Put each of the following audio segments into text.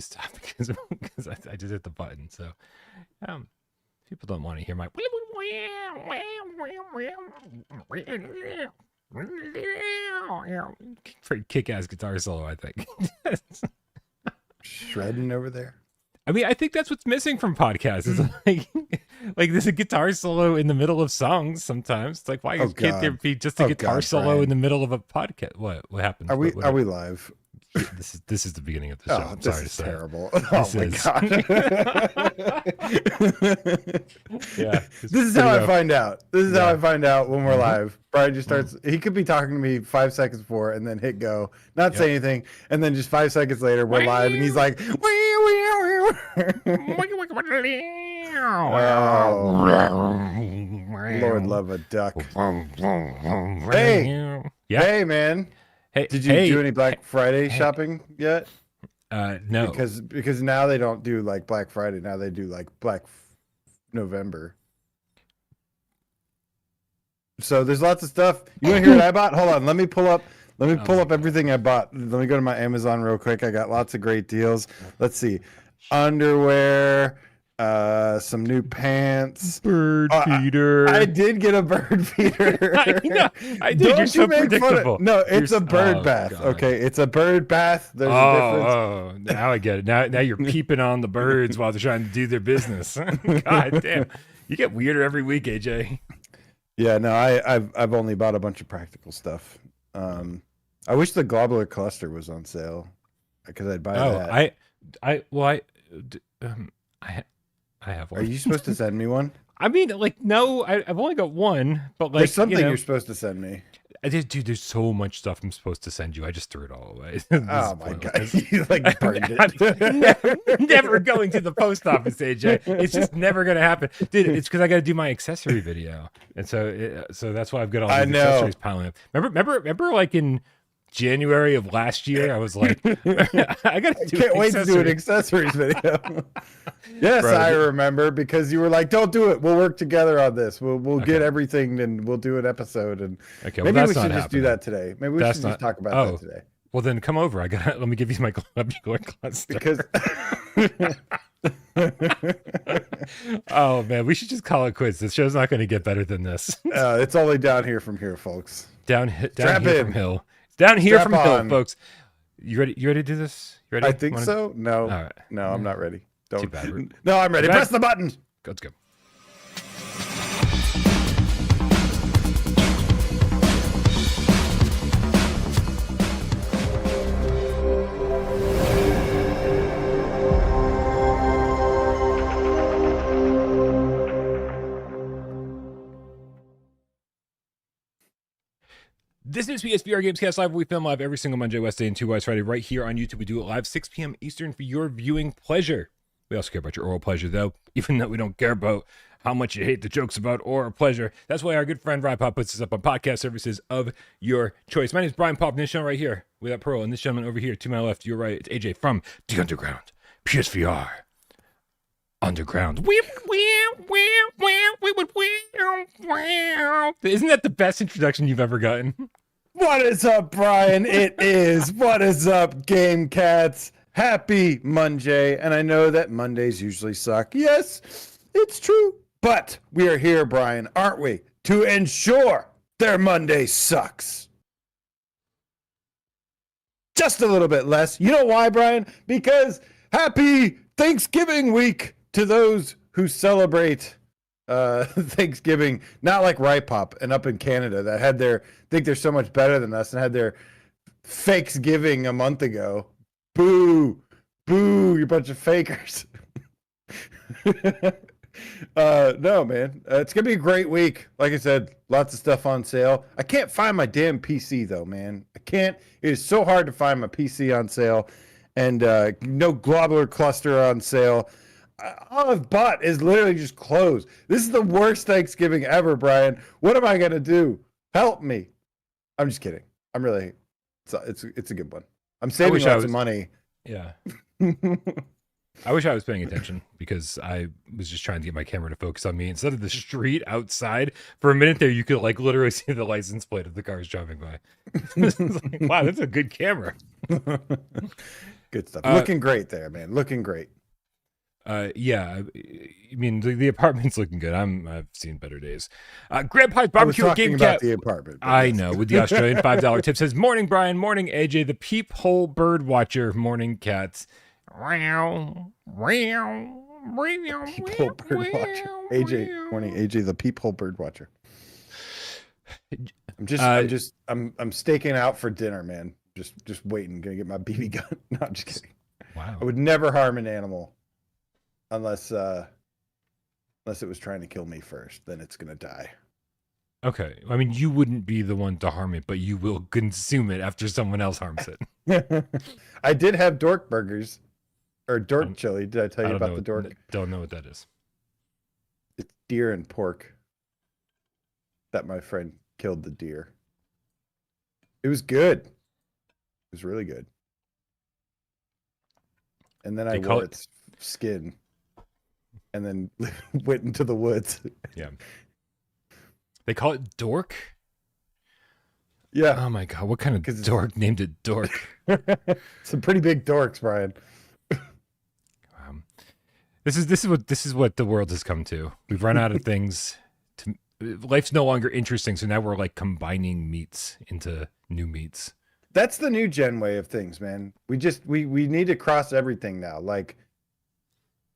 stop because I just hit the button. So people don't want to hear my pretty kick-ass guitar solo, I think. Shredding over there. I mean, I think that's what's missing from podcasts. Is like there's a guitar solo in the middle of songs sometimes. It's like, why can't there be just a guitar solo Brian. in the middle of a podcast? What happened? Are we live? This is the beginning of the show. I'm sorry to say. Terrible. This my is. god. Yeah. This is how I find out. This is how Yeah. I find out when we're live. Brian just starts. He could be talking to me 5 seconds before and then hit go, not say anything, and then just 5 seconds later we're live and he's like, Lord love a duck. Hey, Yeah. hey, man. Hey, Did you do any Black Friday shopping yet? No. Because now they don't do like Black Friday. Now they do like November. So there's lots of stuff. You want to hear what I bought? Hold on. Let me pull up everything I bought. Let me go to my Amazon real quick. I got lots of great deals. Let's see. Underwear, some new pants. Bird feeder. I did get a bird feeder. I did. You're so predictable. No, it's a bird bath. God. Okay, it's a bird bath. There's a difference. Oh, now I get it. Now you're peeping on the birds while they're trying to do their business. God damn. You get weirder every week, AJ. Yeah, no, I've only bought a bunch of practical stuff. I wish the globular cluster was on sale because I'd buy that. I have one. Are you supposed to send me one? I mean, like, no, I've only got one, but like, there's something you're supposed to send me. Dude, there's so much stuff I'm supposed to send you. I just threw it all away. Oh my god, you like burned it. Never going to the post office, AJ. It's just never gonna happen, dude. It's because I got to do my accessory video, and so that's why I've got all these accessories piling up. Remember, like in January of last year, I was like, I got to do. Can't wait to do an accessories video. Yes, bro, I remember because you were like, "Don't do it. We'll work together on this. We'll get everything and we'll do an episode." And maybe we should just do that today. Maybe we should just talk about that today. Well, then come over. Let me give you my globular cluster. Because oh man, we should just call it quits. This show's not going to get better than this. It's only down here from here, folks. Down here from Hill. Down here from Hill, folks. You ready? You ready to do this? You ready? I think so. No, all right. No, I'm not ready. Don't. Too bad. No, I'm ready. Press the button. Let's go. This is PSVR GamesCast Live. We film live every single Monday, Wednesday, and 2 Wise Friday right here on YouTube. We do it live 6 p.m. Eastern for your viewing pleasure. We also care about your oral pleasure, though, even though we don't care about how much you hate the jokes about oral pleasure. That's why our good friend Ryan Pop puts us up on podcast services of your choice. My name is Brian Pop, and this gentleman right here, we got Parole, and this gentleman over here to my left, your right, it's AJ from The Underground, PSVR Underground. Isn't that the best introduction you've ever gotten? What is up, Brian? It is. What is up, Game Cats? Happy Monjay. And I know that Mondays usually suck. Yes, it's true. But we are here, Brian, aren't we? To ensure their Monday sucks. Just a little bit less. You know why, Brian? Because happy Thanksgiving week to those who celebrate Thanksgiving, not like Rye Pop and up in Canada that had think they're so much better than us and had their Fakesgiving a month ago. Boo, you bunch of fakers. No, man, it's gonna be a great week. Like I said, lots of stuff on sale. I can't find my damn PC though, man. I can't. It is so hard to find my PC on sale, and no globular cluster on sale. All I've bought is literally just clothes. This is the worst Thanksgiving ever, Brian. What am I gonna do? Help me. I'm just kidding. I'm really. It's a good one. I'm saving lots of money. Yeah. I wish I was paying attention because I was just trying to get my camera to focus on me instead of the street outside. For a minute there, you could like literally see the license plate of the cars driving by. Like, wow, that's a good camera. Good stuff. Looking great there, man. Looking great. Yeah, I mean the apartment's looking good. I've seen better days. Grandpa's I was barbecue at talking Game about Cat. the apartment. I yes. know, with the Australian $5 tip says, morning Brian, morning AJ, the peephole bird watcher, morning cats. Peephole bird watcher. AJ, morning AJ, the peephole bird watcher. I'm staking out for dinner, man. Just waiting. Gonna get my BB gun. No, I'm just kidding. Wow. I would never harm an animal unless it was trying to kill me first. Then it's gonna die. Okay. I mean, you wouldn't be the one to harm it, but you will consume it after someone else harms it. I did have Dork burgers or Dork chili. Did I tell you about the Dork? Don't know what that is. It's deer and pork. That my friend killed the deer. It was good. It was really good. And then I wore its skin and then went into the woods. Yeah. They call it Dork? Yeah. Oh my God. What kind of dork named it Dork? Some pretty big dorks, Brian. This is what the world has come to. We've run out of things. Life's no longer interesting, so now we're like combining meats into new meats. That's the new gen way of things, man. We need to cross everything now. Like,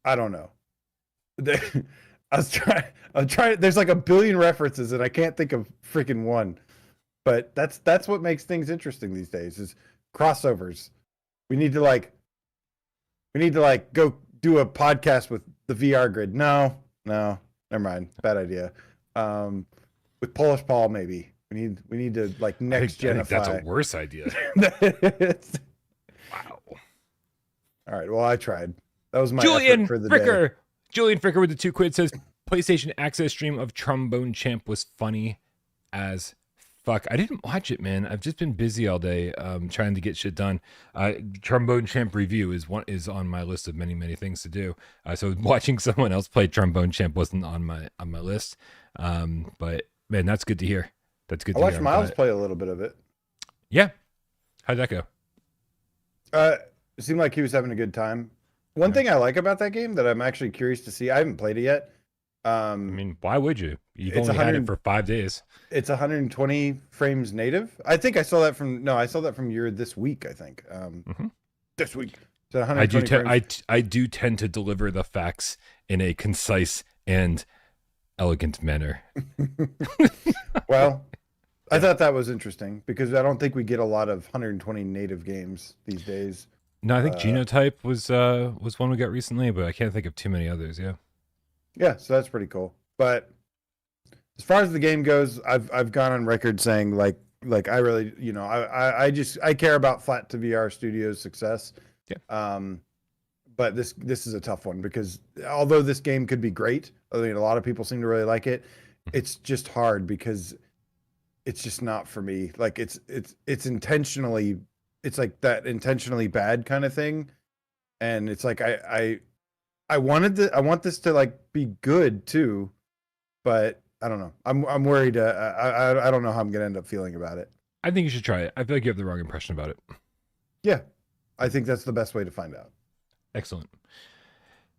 I don't know. I was trying. There's like a billion references, and I can't think of freaking one. But that's what makes things interesting these days is crossovers. We need to go do a podcast with the VR grid. No, never mind. Bad idea. With Polish Paul, maybe. We need to like next genify. I think that's a worse idea. Wow. All right. Well, I tried. That was my Julian effort for the Fricker. day. Julian Fricker with the $2 says PlayStation Access stream of Trombone Champ was funny as fuck. I didn't watch it, man. I've just been busy all day, trying to get shit done. Trombone Champ review is on my list of many things to do. So watching someone else play Trombone Champ wasn't on my list. But man, that's good to hear. That's good. I watched Miles play a little bit of it. Yeah, how'd that go? It seemed like he was having a good time. One thing I like about that game that I'm actually curious to see. I haven't played it yet. I mean, why would you? You've only had it for 5 days. It's 120 frames native. I think I saw that from your this week. I think this week. So I do tend to deliver the facts in a concise and elegant manner. Well, I thought that was interesting because I don't think we get a lot of 120 native games these days. No, I think Genotype was one we got recently, but I can't think of too many others. Yeah, so that's pretty cool. But as far as the game goes, I've gone on record saying like I really, I care about Flat to VR Studios' success. Yeah. But this is a tough one because although this game could be great, I mean a lot of people seem to really like it. It's just hard because it's just not for me. Like it's intentionally, it's like that intentionally bad kind of thing, and it's like I want this to like be good too, but I don't know. I'm worried. I don't know how I'm gonna end up feeling about it. I think you should try it. I feel like you have the wrong impression about it. Yeah, I think that's the best way to find out. Excellent.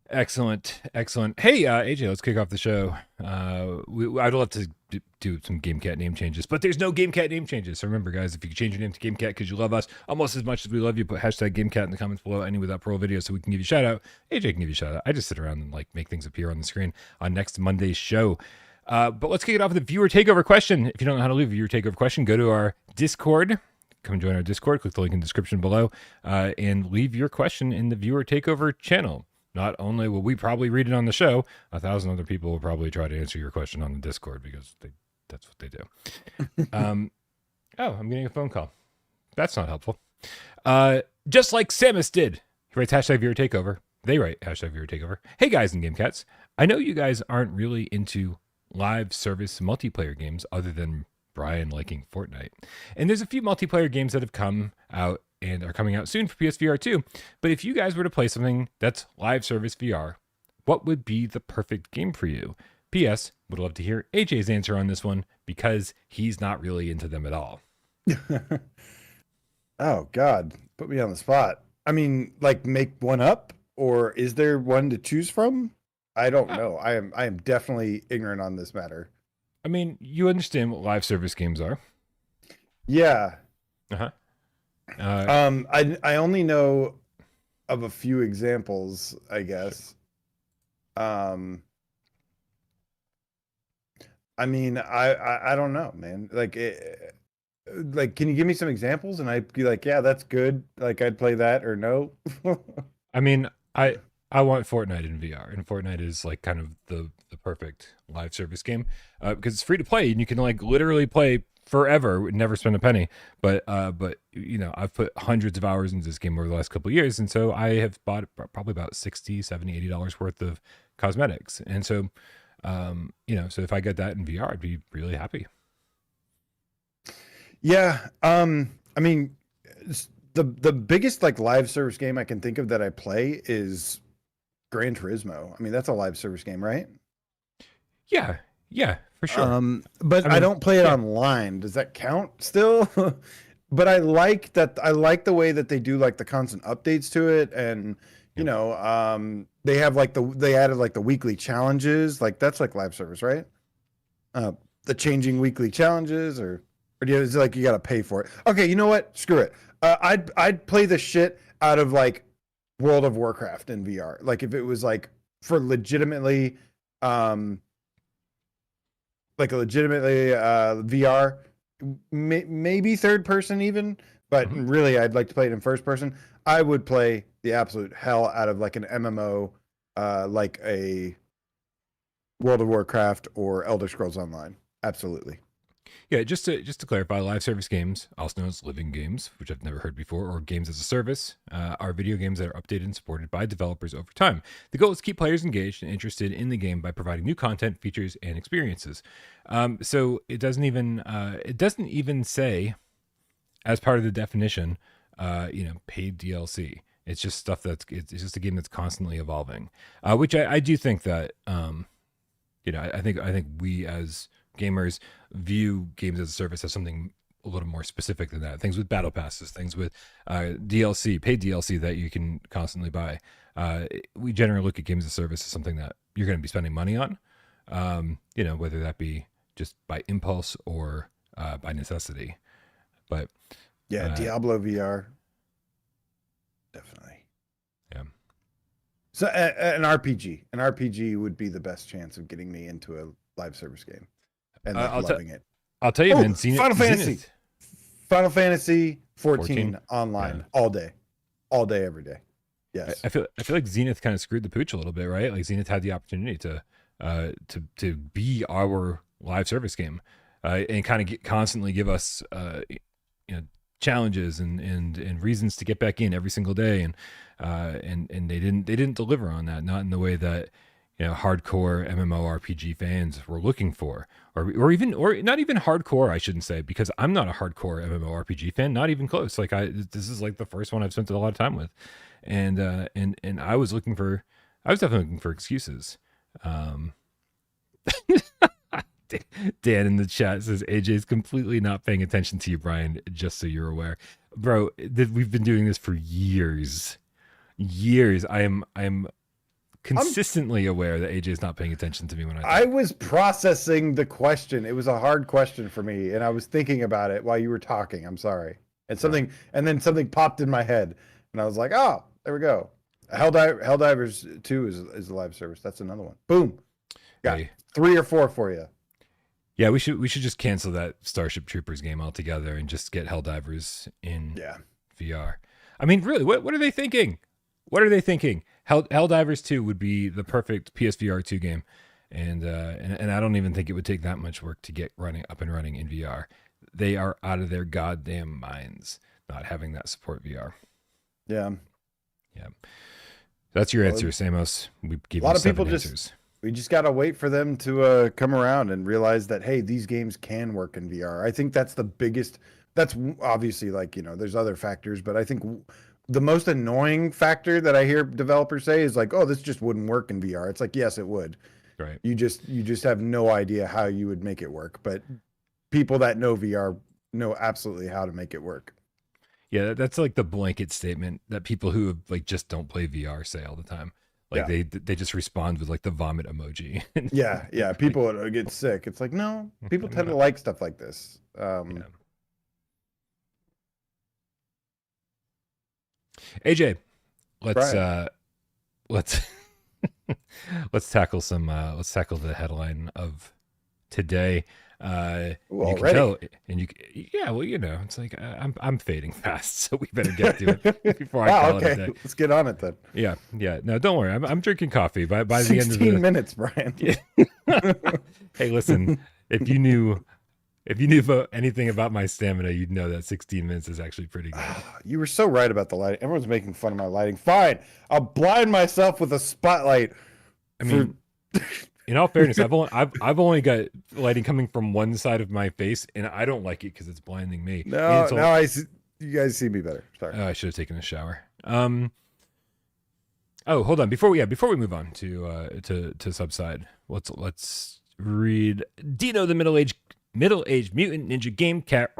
Hey, AJ, let's kick off the show. I'd love to do some GameCat name changes, but there's no GameCat name changes. So remember, guys, if you could change your name to GameCat because you love us almost as much as we love you, put hashtag GameCat in the comments below any Without Parole video so we can give you a shout out. AJ can give you a shout out. I just sit around and like make things appear on the screen on next Monday's show. But let's kick it off with a viewer takeover question. If you don't know how to leave a viewer takeover question, go to our Discord. Come join our Discord. Click the link in the description below and leave your question in the viewer takeover channel. Not only will we probably read it on the show, 1,000 other people will probably try to answer your question on the Discord because that's what they do. I'm getting a phone call. That's not helpful. Just like Samus did. He writes hashtag viewer takeover. They write hashtag viewer takeover. Hey guys in GameCats. I know you guys aren't really into live service multiplayer games other than Brian liking Fortnite. And there's a few multiplayer games that have come out and are coming out soon for PSVR2. But if you guys were to play something that's live service VR, what would be the perfect game for you? P.S. Would love to hear AJ's answer on this one because he's not really into them at all. Oh, God. Put me on the spot. I mean, like make one up, or is there one to choose from? I don't Uh, know. I am definitely ignorant on this matter. I mean, you understand what live service games are. Yeah. Uh-huh. Uh, I only know of a few examples, I sure. guess. Um, I mean, I don't know, man. Like, can you give me some examples? And I'd be like, yeah, that's good. Like, I'd play that or no. I mean, I want Fortnite in VR, and Fortnite is like kind of the perfect live service game because it's free to play and you can like literally play forever, never spend a penny. But you know, I've put hundreds of hours into this game over the last couple of years, and so I have bought probably about 60, 70, $80 worth of cosmetics, and so you know, so if I get that in VR, I'd be really happy. Yeah. I mean, the biggest like live service game I can think of that I play is Gran Turismo. I mean, that's a live service game, right? Yeah, yeah, for sure. But I I mean, don't play it yeah, online. Does that count still? But I like that. I like the way that they do like the constant updates to it, and you yeah. know, they have like they added like the weekly challenges. Like that's like live service, right? Uh, the changing weekly challenges, or is it like you got to pay for it? Okay, you know what? Screw it. I'd play the shit out of like World of Warcraft in VR. Like if it was like for legitimately, um, like a legitimately VR, maybe third person even, but Mhm. really I'd like to play it in first person. I would play the absolute hell out of like an MMO, like a World of Warcraft or Elder Scrolls Online. Absolutely. Yeah, just to clarify, live service games, also known as living games, which I've never heard before, or games as a service, are video games that are updated and supported by developers over time. The goal is to keep players engaged and interested in the game by providing new content, features, and experiences. So it doesn't even say as part of the definition, you know, paid DLC. It's just stuff it's just a game that's constantly evolving, which I do think that you know, I think we as gamers view games as a service as something a little more specific than that. Things with battle passes, things with DLC, paid DLC that you can constantly buy. We generally look at games as a service as something that you're going to be spending money on. You know, whether that be just by impulse or by necessity. But Yeah, uh, Diablo VR, definitely. yeah, So an RPG would be the best chance of getting me into a live service game and uh, like I'll tell loving it. I'll tell you, Oh, man. Final Fantasy 14 14. Yeah. online all day, every day. Yes. I feel like Zenith kind of screwed the pooch a little bit, right? Like Zenith had the opportunity to be our live service game, and kind of constantly give us you know, challenges and reasons to get back in every single day, and they didn't deliver on that, not in the way that you know hardcore MMORPG fans were looking for, or not even hardcore, I shouldn't say, because I'm not a hardcore MMORPG fan, not even close. Like this is like the first one I've spent a lot of time with, and I was definitely looking for excuses. Um, Dan in the chat says AJ's completely not paying attention to you, Brian. Just so you're aware, bro. We've been doing this for years, years. I am I'm consistently aware that AJ is not paying attention to me when I I talk. was processing the question. It was a hard question for me, and I was thinking about it while you were talking. I'm sorry. No. And then something popped in my head, and I was like, "Oh, there we go." Helldivers 2 is a live service. That's another one. Boom. Got Hey, 3 or 4 for you. yeah, we should just cancel that Starship Troopers game altogether and just get Helldivers in Yeah. VR. I mean, really, what are they thinking? What are they thinking? Helldivers 2 would be the perfect PSVR2 game, and I don't even think it would take that much work to get running up and running in VR. They are out of their goddamn minds not having that support VR. Yeah. Yeah, that's your Well, answer, Samos. We a give you lot of people seven just answers. we just got to wait for them to come around and realize that hey, these games can work in VR. I think that's the biggest. Obviously like, you know, there's other factors, but I think the most annoying factor that I hear developers say is like, "Oh, this just wouldn't work in VR." It's like, "Yes, it would. Right. You just have no idea how you would make it work." But people that know VR know absolutely how to make it work. Yeah, that's like the blanket statement that people who like just don't play VR say all the time. Like Yeah. they just respond with like the vomit emoji. Yeah, yeah. Like, People would get sick. It's like, no, people tend to like stuff like this. yeah. AJ, let's Brian. let's let's tackle the headline of today. Ooh, You can already. tell, and yeah, well, it's like I'm fading fast, so we better get to it before I Wow, call it a okay. day. Let's get on it then. Yeah, yeah. No, don't worry. I'm drinking coffee by the end of 16 the. minutes, Brian. Hey, listen, if you knew about anything about my stamina, you'd know that 16 minutes is actually pretty good. You were so right about the lighting. Everyone's making fun of my lighting. Fine. I'll blind myself with a spotlight. I mean, in all fairness, I've only got lighting coming from one side of my face, and I don't like it because it's blinding me. No, now I see, you guys see me better. Sorry. I should have taken a shower. Oh, hold on. Before we move on to Subside, let's read Dino the middle-aged mutant ninja game cat.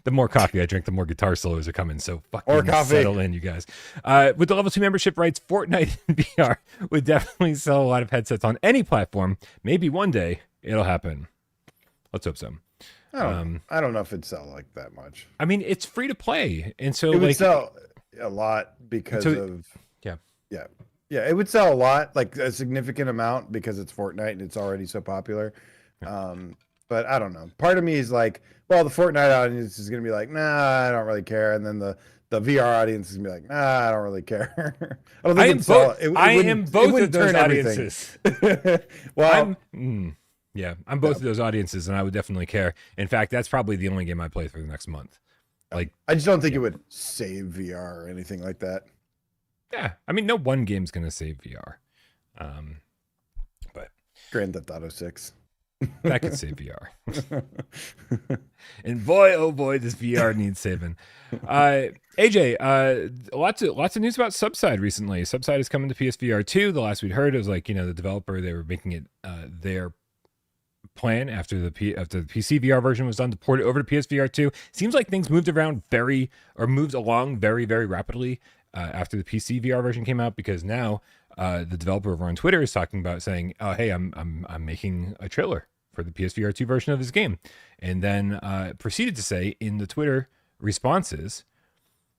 The more coffee I drink, the more guitar solos are coming. So fucking settle in, you guys. With the level 2 membership rights, Fortnite in VR would definitely sell a lot of headsets on any platform. Maybe one day it'll happen. Let's hope so. I don't know if it'd sell like that much. I mean, it's free to play, and so it would sell a lot because of yeah. It would sell a lot, like a significant amount, because it's Fortnite and it's already so popular. But I don't know. Part of me is like, well, the Fortnite audience is gonna be like, nah, I don't really care, and then the VR audience is gonna be like, nah, I don't really care. I don't think I am both of those audiences. Well, I'm both of those audiences, and I would definitely care. In fact, that's probably the only game I play for the next month. Like, I just don't think it would save VR or anything like that. Yeah, I mean, no one game's gonna save VR, but Grand Theft Auto 6. That could save VR. And boy, oh boy, this VR needs saving. AJ, lots of news about Subside recently. Subside is coming to PSVR2. The last we'd heard was like, the developer, they were making it their plan after the PC VR version was done to port it over to PSVR2. Seems like things moved along very, very rapidly after the PC VR version came out, because now the developer over on Twitter is talking about saying, "Oh, hey, I'm making a trailer for the PSVR2 version of this game," and then proceeded to say in the Twitter responses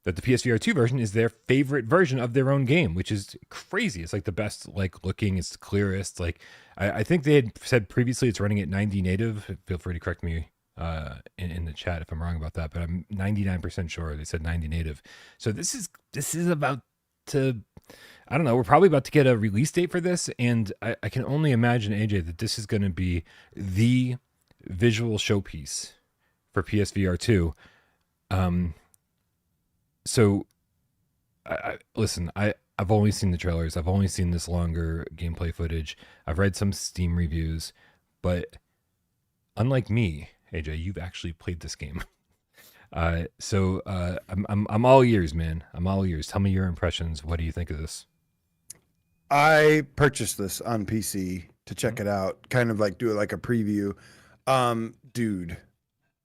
that the PSVR2 version is their favorite version of their own game, which is crazy. It's like the best, like, looking, it's the clearest. Like, I think they had said previously it's running at 90 native. Feel free to correct me in the chat if I'm wrong about that, but I'm 99% sure they said 90 native. So this is about to, I don't know, we're probably about to get a release date for this, and I can only imagine, AJ, that this is going to be the visual showpiece for PSVR2. So, listen, I've only seen the trailers. I've only seen this longer gameplay footage. I've read some Steam reviews, but unlike me, AJ, you've actually played this game. So I'm all ears, man. I'm all ears. Tell me your impressions. What do you think of this? I purchased this on PC to check it out, kind of like do it like a preview. Dude,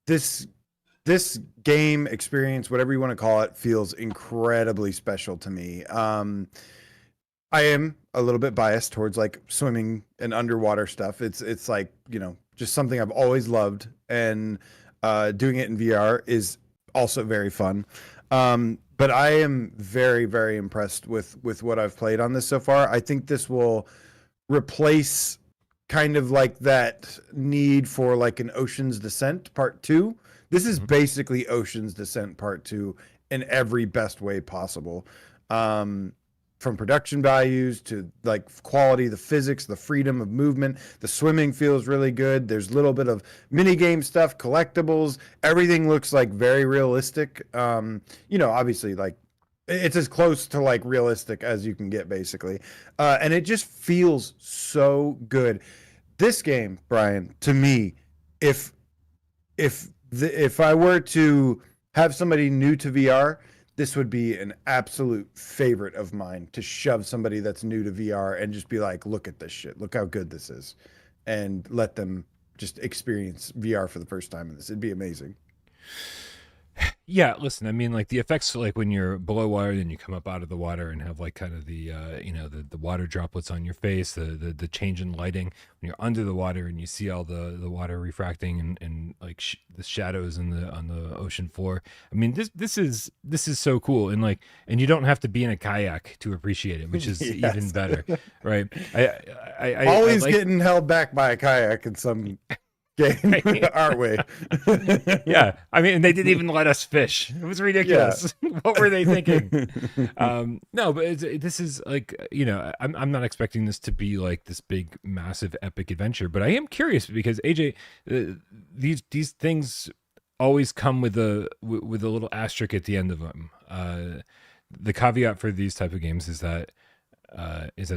this game experience, whatever you want to call it, feels incredibly special to me. I am a little bit biased towards like swimming and underwater stuff. It's like, just something I've always loved, and doing it in VR is also very fun. But I am very, very impressed with what I've played on this so far. I think this will replace kind of like that need for like an Ocean's Descent Part 2. This is basically Ocean's Descent Part 2 in every best way possible. From production values to like quality, the physics, the freedom of movement, the swimming feels really good. There's a little bit of mini game stuff, collectibles. Everything looks like very realistic. Obviously like it's as close to like realistic as you can get basically. And it just feels so good. This game, Brian, to me, if I were to have somebody new to VR, this would be an absolute favorite of mine, to shove somebody that's new to VR and just be like, look at this shit. Look how good this is. And let them just experience VR for the first time in this. It'd be amazing. Yeah, listen, I mean, like the effects, like when you're below water, then you come up out of the water and have like kind of the, the water droplets on your face, the change in lighting when you're under the water and you see all the water refracting and like the shadows in the on the ocean floor. I mean, this is so cool, and like, and you don't have to be in a kayak to appreciate it, which is even Yes. better, right? I Always like. getting held back by a kayak in some game, aren't we? Yeah, I mean, they didn't even let us fish. It was Yeah. ridiculous. What were they thinking? No, but this is like, I'm not expecting this to be like this big, massive, epic adventure, but I am curious because AJ, these things always come with a little asterisk at the end of them. The caveat for these type of games is that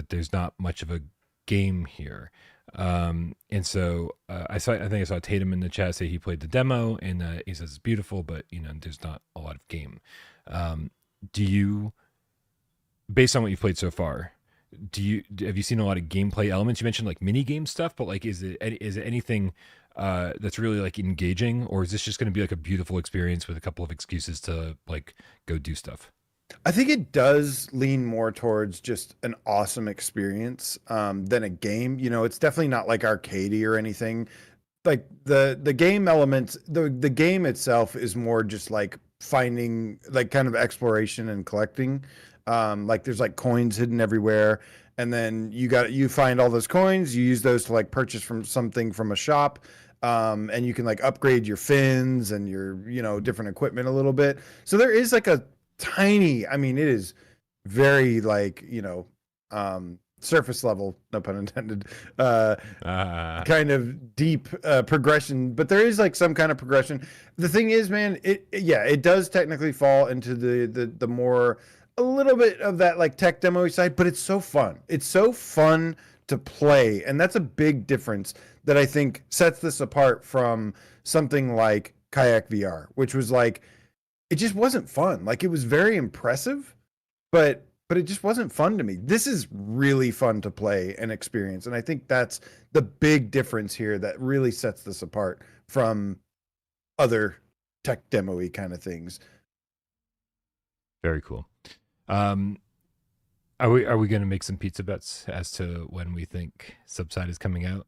there's not much of a game here. And so I think I saw Tatum in the chat say he played the demo and he says it's beautiful, but there's not a lot of game. Do you, based on what you've played so far, have you seen a lot of gameplay elements? You mentioned like mini game stuff, but like is it anything that's really like engaging, or is this just going to be like a beautiful experience with a couple of excuses to like go do stuff? I think it does lean more towards just an awesome experience than a game. It's definitely not like arcadey or anything. Like the game elements, the game itself is more just like finding like kind of exploration and collecting. Like there's like coins hidden everywhere, and then you find all those coins, you use those to like purchase from something from a shop. And you can like upgrade your fins and your different equipment a little bit. So there is like a tiny, I mean, it is very like surface level, no pun intended, kind of deep progression, but there is like some kind of progression. The thing is, man, it does technically fall into the more, a little bit of that like tech demo side, but it's so fun. It's so fun to play, and that's a big difference that I think sets this apart from something like Kayak VR, which was like, it just wasn't fun. Like it was very impressive, but it just wasn't fun to me. This is really fun to play and experience, and I think that's the big difference here that really sets this apart from other tech demo-y kind of things. Very cool. Are we going to make some pizza bets as to when we think Subside is coming out?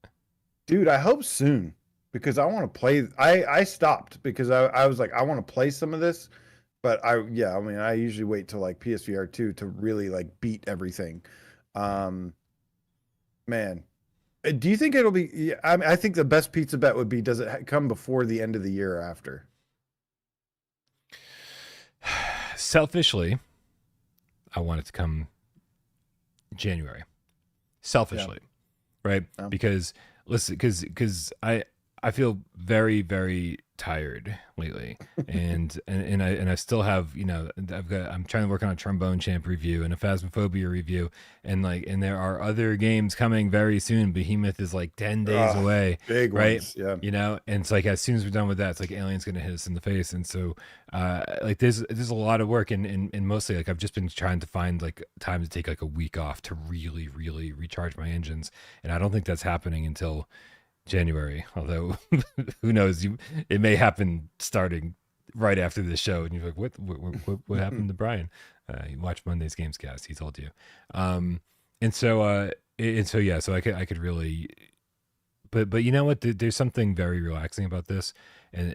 Dude, I hope soon, because I want to play. I stopped because I was like, I want to play some of this, but I mean, I usually wait till like PSVR2 to really like beat everything. Man, do you think it'll be? Yeah, I think the best pizza bet would be, does it come before the end of the year or after? Selfishly, I want it to come January. Selfishly, right? Yeah. Because listen, because I feel very, very tired lately, and I still have, I'm trying to work on a Trombone Champ review and a Phasmophobia review, and there are other games coming very soon. Behemoth is like 10 days away, Big right? ones, yeah. And it's like as soon as we're done with that, it's like Alien's gonna hit us in the face, and so like there's a lot of work, and mostly like I've just been trying to find like time to take like a week off to really, really recharge my engines, and I don't think that's happening until January, although who knows, it may happen starting right after the show, and you're like, what happened to Brian? You watch Monday's Gamescast, he told you. And so yeah, so I could really, but you know what, there's something very relaxing about this, and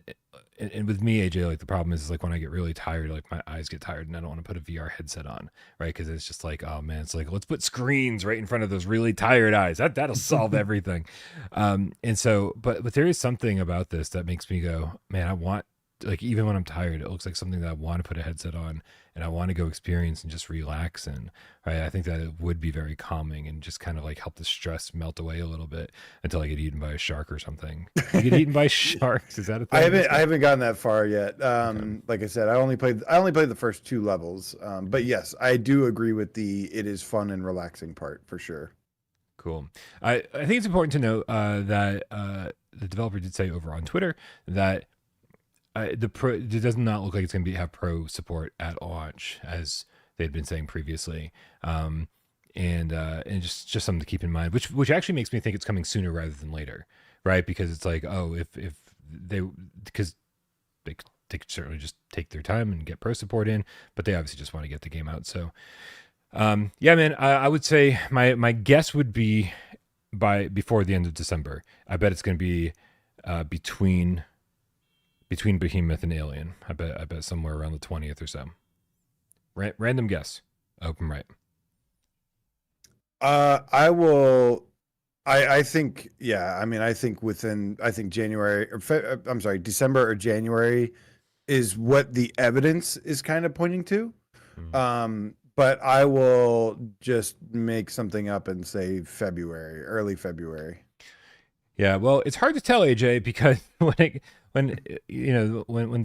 with me, AJ, like the problem is like when I get really tired, like my eyes get tired and I don't want to put a VR headset on, right? Because it's just like, oh man, it's like, let's put screens right in front of those really tired eyes. That'll solve everything. And so, but there is something about this that makes me go, man, I want, like, even when I'm tired, it looks like something that I want to put a headset on and I want to go experience and just relax. And right, I think that it would be very calming and just kind of like help the stress melt away a little bit until I get eaten by a shark or something. You get eaten by sharks? Is that a thing? I haven't gotten that far yet. Like I said, I only played the first two levels. But yes, I do agree with it is fun and relaxing part for sure. Cool. I think it's important to note that the developer did say over on Twitter that it does not look like it's going to have pro support at launch, as they had been saying previously, and just something to keep in mind, which actually makes me think it's coming sooner rather than later, right? Because it's like, oh, if they, because they could certainly just take their time and get pro support in, but they obviously just want to get the game out. So, yeah, man, I would say my guess would be before the end of December. I bet it's going to be between Behemoth and Alien. I bet somewhere around the 20th or so. Random guess. Open right. I will. I think, yeah. I mean, I think January or I'm sorry, December or January is what the evidence is kind of pointing to. But I will just make something up and say February, early February. Yeah, well, it's hard to tell, AJ, because when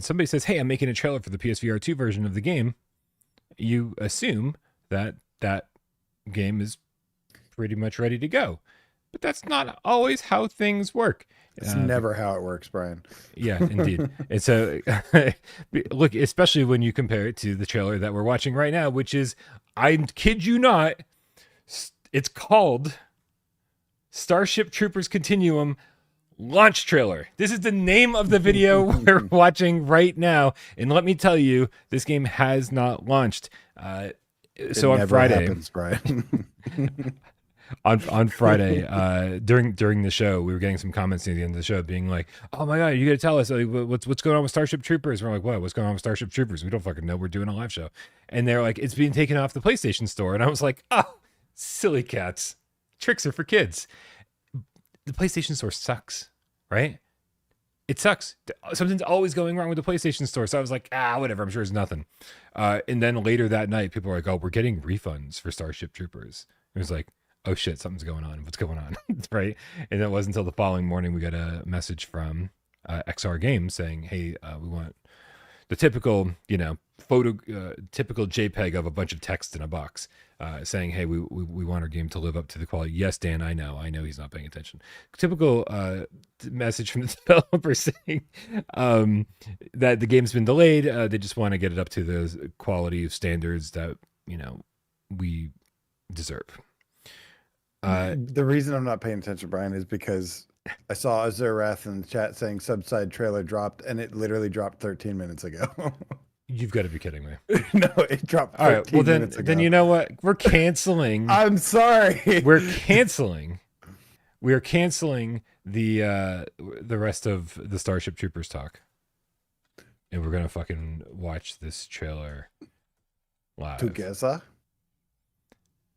somebody says, "Hey, I'm making a trailer for the PSVR2 version of the game," you assume that game is pretty much ready to go. But that's not always how things work. It's never how it works, Brian. Yeah, indeed. And so, look, especially when you compare it to the trailer that we're watching right now, which is, I kid you not, it's called Starship Troopers Continuum launch trailer. This is the name of the video we're watching right now. And let me tell you, this game has not launched. So on Friday, happens, Brian. on Friday, during the show, we were getting some comments at the end of the show being like, "Oh my God, you got to tell us, like, what's going on with Starship Troopers?" We're like, "What? What's going on with Starship Troopers? We don't fucking know. We're doing a live show." And they're like, "It's being taken off the PlayStation Store." And I was like, "Oh, silly cats. Tricks are for kids." The PlayStation Store sucks, right? It sucks. Something's always going wrong with the PlayStation Store. So I was like, whatever. I'm sure it's nothing. And then later that night, people were like, "Oh, we're getting refunds for Starship Troopers." It was like, oh shit, something's going on. What's going on? Right? And it wasn't until the following morning we got a message from XR Games saying, "Hey, we want the typical, typical JPEG of a bunch of text in a box, saying, hey, we want our game to live up to the quality." Yes, Dan, I know he's not paying attention. Typical message from the developer saying that the game's been delayed. They just want to get it up to the quality standards that we deserve. The reason I'm not paying attention, Brian, is because I saw Azurath in the chat saying Subside trailer dropped, and it literally dropped 13 minutes ago. You've got to be kidding me. No, it dropped 13 All right, well, minutes ago. then you know what? We're canceling. I'm sorry. We're canceling. We are canceling the rest of the Starship Troopers talk. And we're going to fucking watch this trailer live. Together?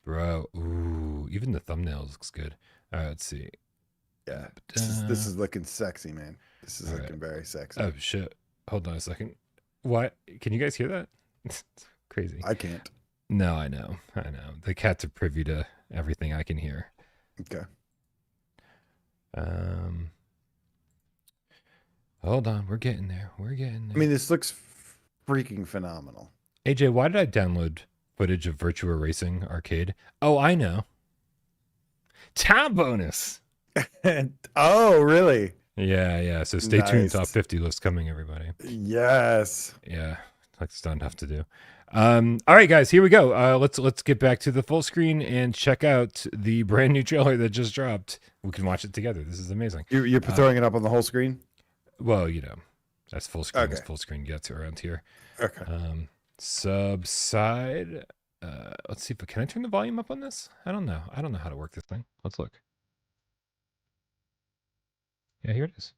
Bro, ooh, even the thumbnails looks good. All right, let's see. Yeah, this is looking sexy, man. This is looking very sexy. Oh, shit. Hold on a second. What? Can you guys hear that? It's crazy. I can't. No, I know. The cats are privy to everything I can hear. Okay. Hold on. We're getting there. I mean, this looks freaking phenomenal. AJ, why did I download footage of Virtua Racing Arcade? Oh, I know. Time bonus. Oh, really? Yeah. So stay tuned. Top 50 list coming, everybody. Yes. Yeah, like it's not enough to do. All right, guys, here we go. Let's get back to the full screen and check out the brand new trailer that just dropped. We can watch it together. This is amazing. You're throwing it up on the whole screen? Well, that's full screen. Okay. As full screen gets around here. Okay. Subside. Let's see. But can I turn the volume up on this? I don't know how to work this thing. Let's look. Yeah, here it is.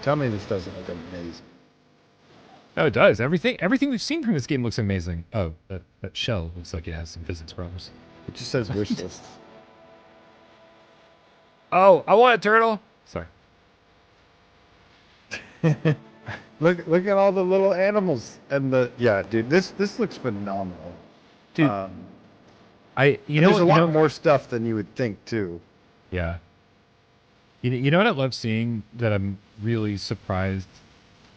Tell me this doesn't look amazing. Oh, it does. Everything we've seen from this game looks amazing. Oh, that shell looks like it has some physics problems. It just says wish list. Oh, I want a turtle. Sorry. Look at all the little animals and dude, this looks phenomenal. Dude, there's a lot more stuff than you would think too. Yeah. You know what I love seeing that I'm really surprised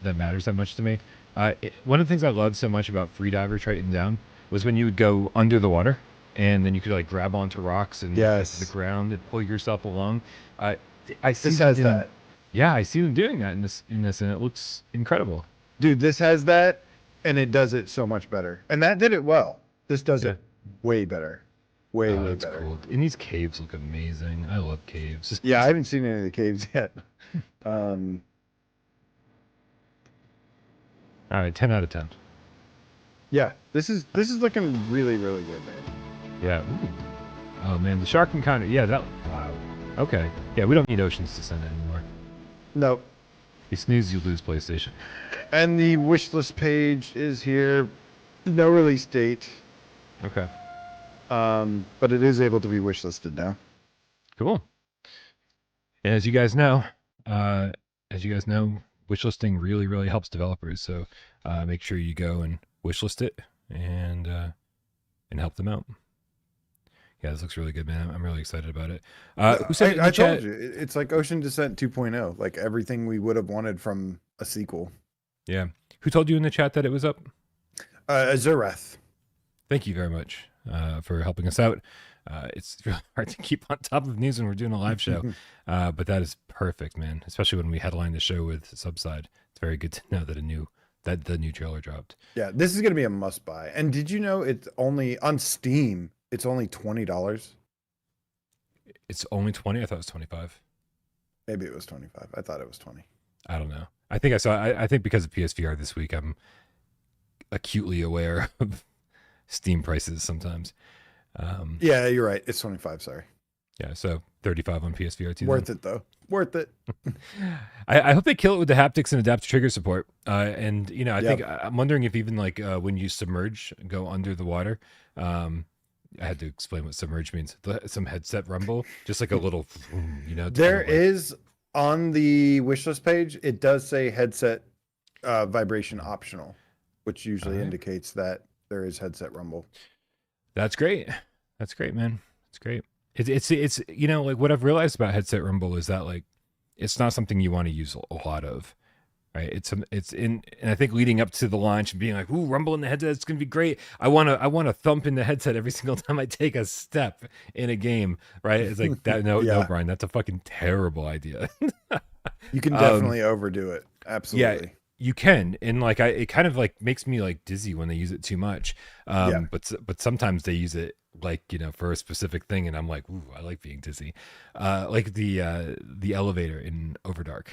that matters that much to me? One of the things I loved so much about Freediver Triton Down was when you would go under the water and then you could like grab onto rocks and the ground and pull yourself along. I see this has that. Yeah, I see them doing that in this and it looks incredible. Dude, this has that and it does it so much better. And that did it well. This does it way better. Way That's better. cool. And these caves look amazing. I love caves. Yeah, I haven't seen any of the caves yet. All right, 10 out of 10. Yeah, this is looking really good, man. Yeah. Ooh. Oh man, the shark encounter. Yeah, that. Wow. Okay. Yeah, we don't need Ocean's Descent anymore. Nope. You snooze, you lose PlayStation. And the wish list page is here. No release date. Okay. But it is able to be wish listed now. Cool. And as you guys know, wishlisting really helps developers. So make sure you go and wishlist it and help them out. Yeah, this looks really good, man. I'm really excited about it. Who said it in the I chat? told you, it's like Ocean Descent 2.0, like everything we would have wanted from a sequel. Yeah. Who told you in the chat that it was up? Azureth. Thank you very much for helping us out. It's really hard to keep on top of news when we're doing a live show, but that is perfect, man. Especially when we headline the show with Subside. It's very good to know that the new trailer dropped. Yeah, this is gonna be a must buy. And did you know it's only on Steam? It's only $20. It's only 20. I thought it was 25. Maybe it was 25. I thought it was 20. I don't know. I think I saw. I think because of PSVR this week, I'm acutely aware of Steam prices sometimes. Yeah, you're right. It's 25. Sorry. Yeah, so 35 on PSVR2. Worth it though. Worth it. I hope they kill it with the haptics and adaptive trigger support. And I think I'm wondering if even like when you submerge, go under the water. I had to explain what submerge means. Some headset rumble, just like a little, There is on the wishlist page. It does say headset vibration optional, which usually indicates that there is headset rumble. That's great. That's great, man. That's great. It's like what I've realized about headset rumble is that like it's not something you want to use a lot of, right? And I think leading up to the launch and being like, ooh, rumble in the headset, it's gonna be great. I wanna thump in the headset every single time I take a step in a game, right? It's like that. No, Brian, that's a fucking terrible idea. You can definitely overdo it. Absolutely. Yeah, you can, and like it kind of like makes me like dizzy when they use it too much. But sometimes they use it like for a specific thing, and I'm like, ooh, I like being dizzy. Like the elevator in Overdark.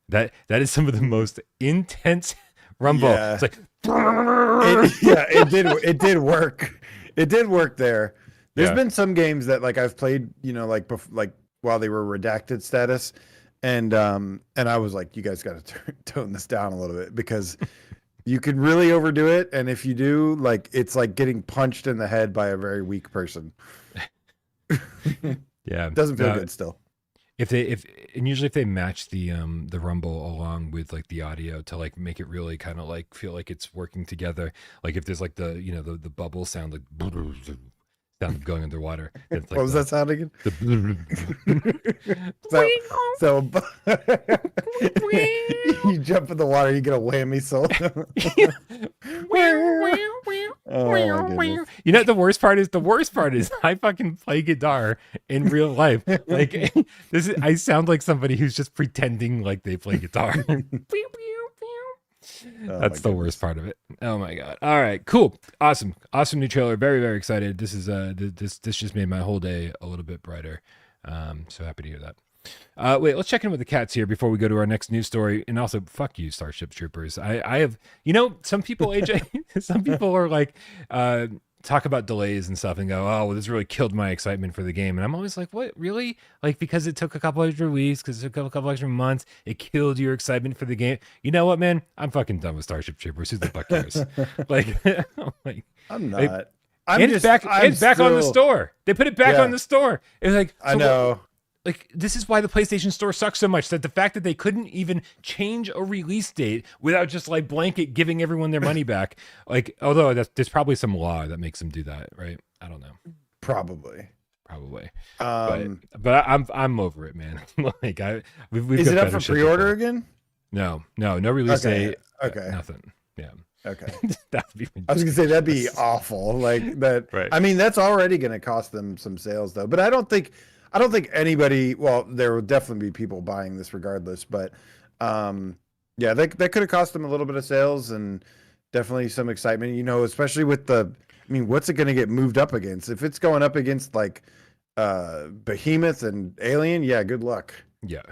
That is some of the most intense rumble. Yeah. It's like it did work. It did work there. There's been some games that like I've played, like while they were redacted status, and I was like, you guys got to tone this down a little bit because you could really overdo it, and if you do, like it's like getting punched in the head by a very weak person. Yeah, it doesn't feel good still. Usually if they match the rumble along with like the audio to like make it really kind of like feel like it's working together, like if there's like the the bubble sound, like sound of going underwater. Like what was that sound again? So you jump in the water, you get a whammy soul. Oh my goodness. The worst part is I fucking play guitar in real life. Like I sound like somebody who's just pretending like they play guitar. That's the worst part of it. Oh my god. All right, cool. Awesome new trailer. Very, very excited. This is this just made my whole day a little bit brighter. So happy to hear that. Wait, let's check in with the cats here before we go to our next news story. And also, fuck you, Starship Troopers. I have, some people, AJ, some people are like, talk about delays and stuff and go, oh, well, this really killed my excitement for the game. And I'm always like, what, really? Like, because it took a couple extra weeks, because it took a couple extra months, it killed your excitement for the game. You know what, man? I'm fucking done with Starship Troopers. Who the fuck cares? I'm not. It's back on the store. They put it back on the store. It's like, I know. Like, this is why the PlayStation Store sucks so much, that the fact that they couldn't even change a release date without just like blanket giving everyone their money back. Like, although there's probably some law that makes them do that, right? I don't know. Probably. But I'm over it, man. Like we've is got it up for pre-order again? No release date. Okay. Nothing. Yeah. Okay. That'd be I was gonna say that'd be awful. Like that. Right. I mean, that's already gonna cost them some sales though. But I don't think anybody. Well, there will definitely be people buying this regardless. But that could have cost them a little bit of sales and definitely some excitement. Especially with the I mean, what's it going to get moved up against? If it's going up against like Behemoth and Alien, yeah, good luck. Yeah.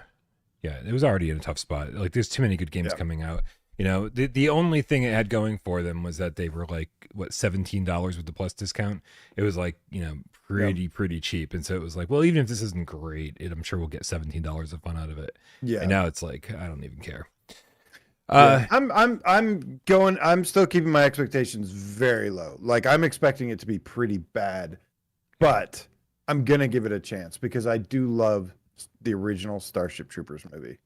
It was already in a tough spot. Like, there's too many good games coming out. You know, the only thing it had going for them was that they were like, what, $17 with the plus discount. It was like, you know, pretty cheap. And so it was like, well, even if this isn't great, I'm sure we'll get $17 of fun out of it. Yeah. And now it's like, I don't even care. I'm still keeping my expectations very low. Like, I'm expecting it to be pretty bad, but I'm going to give it a chance because I do love the original Starship Troopers movie.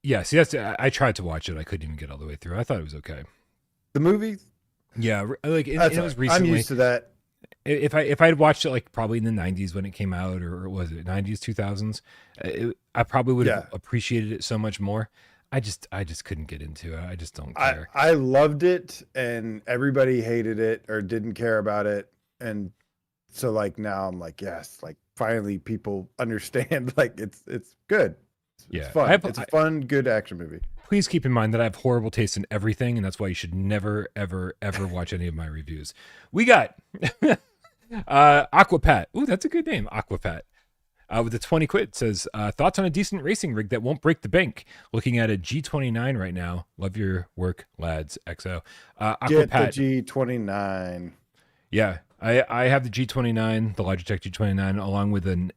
Yeah, see, I tried to watch it. I couldn't even get all the way through. I thought it was okay. The movie? Yeah, like it was recently. I'm used to that. If I had watched it like probably in the 90s when it came out, or was it 90s, 2000s, I probably would have appreciated it so much more. I just couldn't get into it. I just don't care. I loved it, and everybody hated it or didn't care about it, and so like now I'm like, yes, like finally people understand. Like it's good. It's fun. It's a fun, good action movie. Please keep in mind that I have horrible taste in everything, and that's why you should never, ever, ever watch any of my reviews. We got Aquapat. Ooh, that's a good name, Aquapat. With the 20 quid, says, thoughts on a decent racing rig that won't break the bank. Looking at a G29 right now. Love your work, lads. XO. Aquapat. Get the G29. Yeah, I have the G29, the Logitech G29, along with an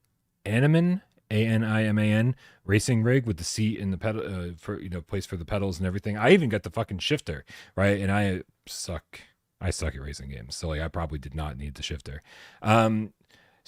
Animan, ANIMAN racing rig with the seat and the pedal for place for the pedals and everything. I even got the fucking shifter, right? And I suck at racing games, so like I probably did not need the shifter. So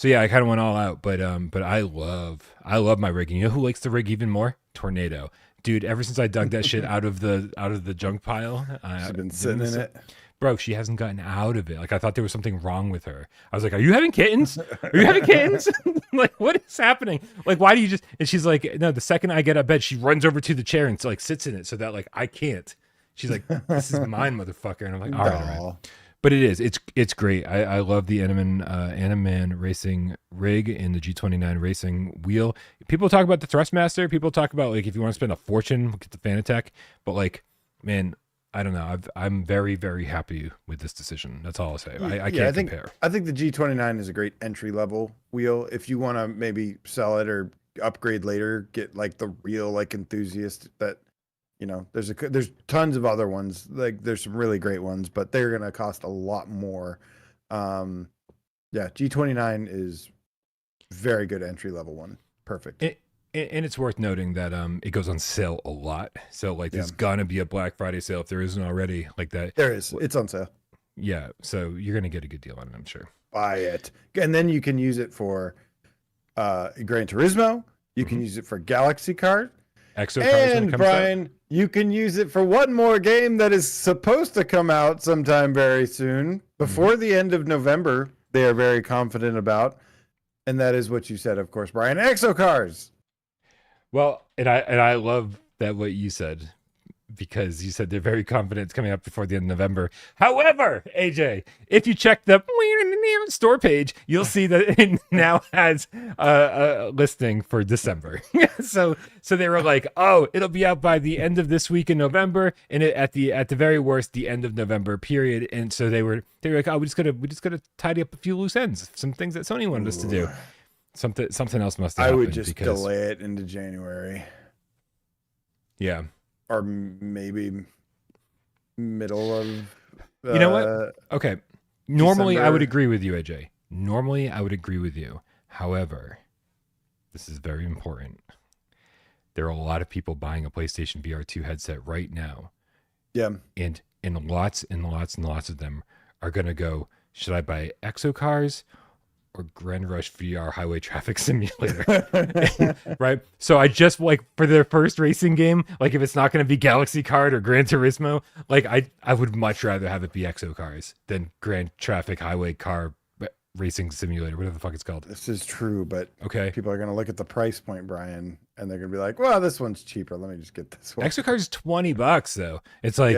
yeah, I kind of went all out, but I love my rig. And you know who likes the rig even more? Tornado, dude. Ever since I dug that shit out of the junk pile, she's been sitting in it. Bro, she hasn't gotten out of it. Like, I thought there was something wrong with her. I was like, are you having kittens? Are you having kittens? Like, what is happening? Like, why do you just... And she's like, no, the second I get out of bed, she runs over to the chair and like sits in it so that like I can't. She's like, this is mine, motherfucker. And I'm like, all right. But it is. It's great. I love the Animan racing rig and the G29 racing wheel. People talk about the Thrustmaster. People talk about, like, if you want to spend a fortune, get the Fanatec. But, like, man... I don't know. I'm very, very happy with this decision. That's all I'll say. I can't compare. I think the G29 is a great entry level wheel. If you want to maybe sell it or upgrade later, get like the real like enthusiast that, you know, there's tons of other ones. Like there's some really great ones, but they're going to cost a lot more. Yeah, G29 is very good entry level one. Perfect. And it's worth noting that it goes on sale a lot. So like there's gonna be a Black Friday sale if there isn't already like that. There is. It's on sale. Yeah. So you're gonna get a good deal on it, I'm sure. Buy it. And then you can use it for Gran Turismo. You can use it for Galaxy Kart. Exo Cars. And Brian, you can use it for one more game that is supposed to come out sometime very soon. Before the end of November, they are very confident about. And that is what you said, of course, Brian. Exo Cars. Well, and I love that what you said, because you said they're very confident it's coming up before the end of November. However, AJ, if you check the store page, you'll see that it now has a listing for December. so they were like, oh, it'll be out by the end of this week in November, and at the very worst, the end of November period. And so they were like, oh, we just gotta tidy up a few loose ends, some things that Sony wanted us to do. Something else must have happened. I would just delay it into January. Yeah. Or maybe middle of you know what? Okay. Normally December. I would agree with you, AJ. Normally I would agree with you. However, this is very important. There are a lot of people buying a PlayStation VR2 headset right now. Yeah. And lots and lots and lots of them are gonna go, should I buy EXOcars or Grand Rush VR Highway Traffic Simulator? Right? So I just, like, for their first racing game, like, if it's not going to be Galaxy Kart or Gran Turismo, like, I would much rather have it be EXOcars than Grand Traffic Highway Car Racing Simulator, whatever the fuck it's called. This is true, but okay, people are going to look at the price point, Brian, and they're going to be like, well, this one's cheaper. Let me just get this one. EXOcars is $20 though. It's like,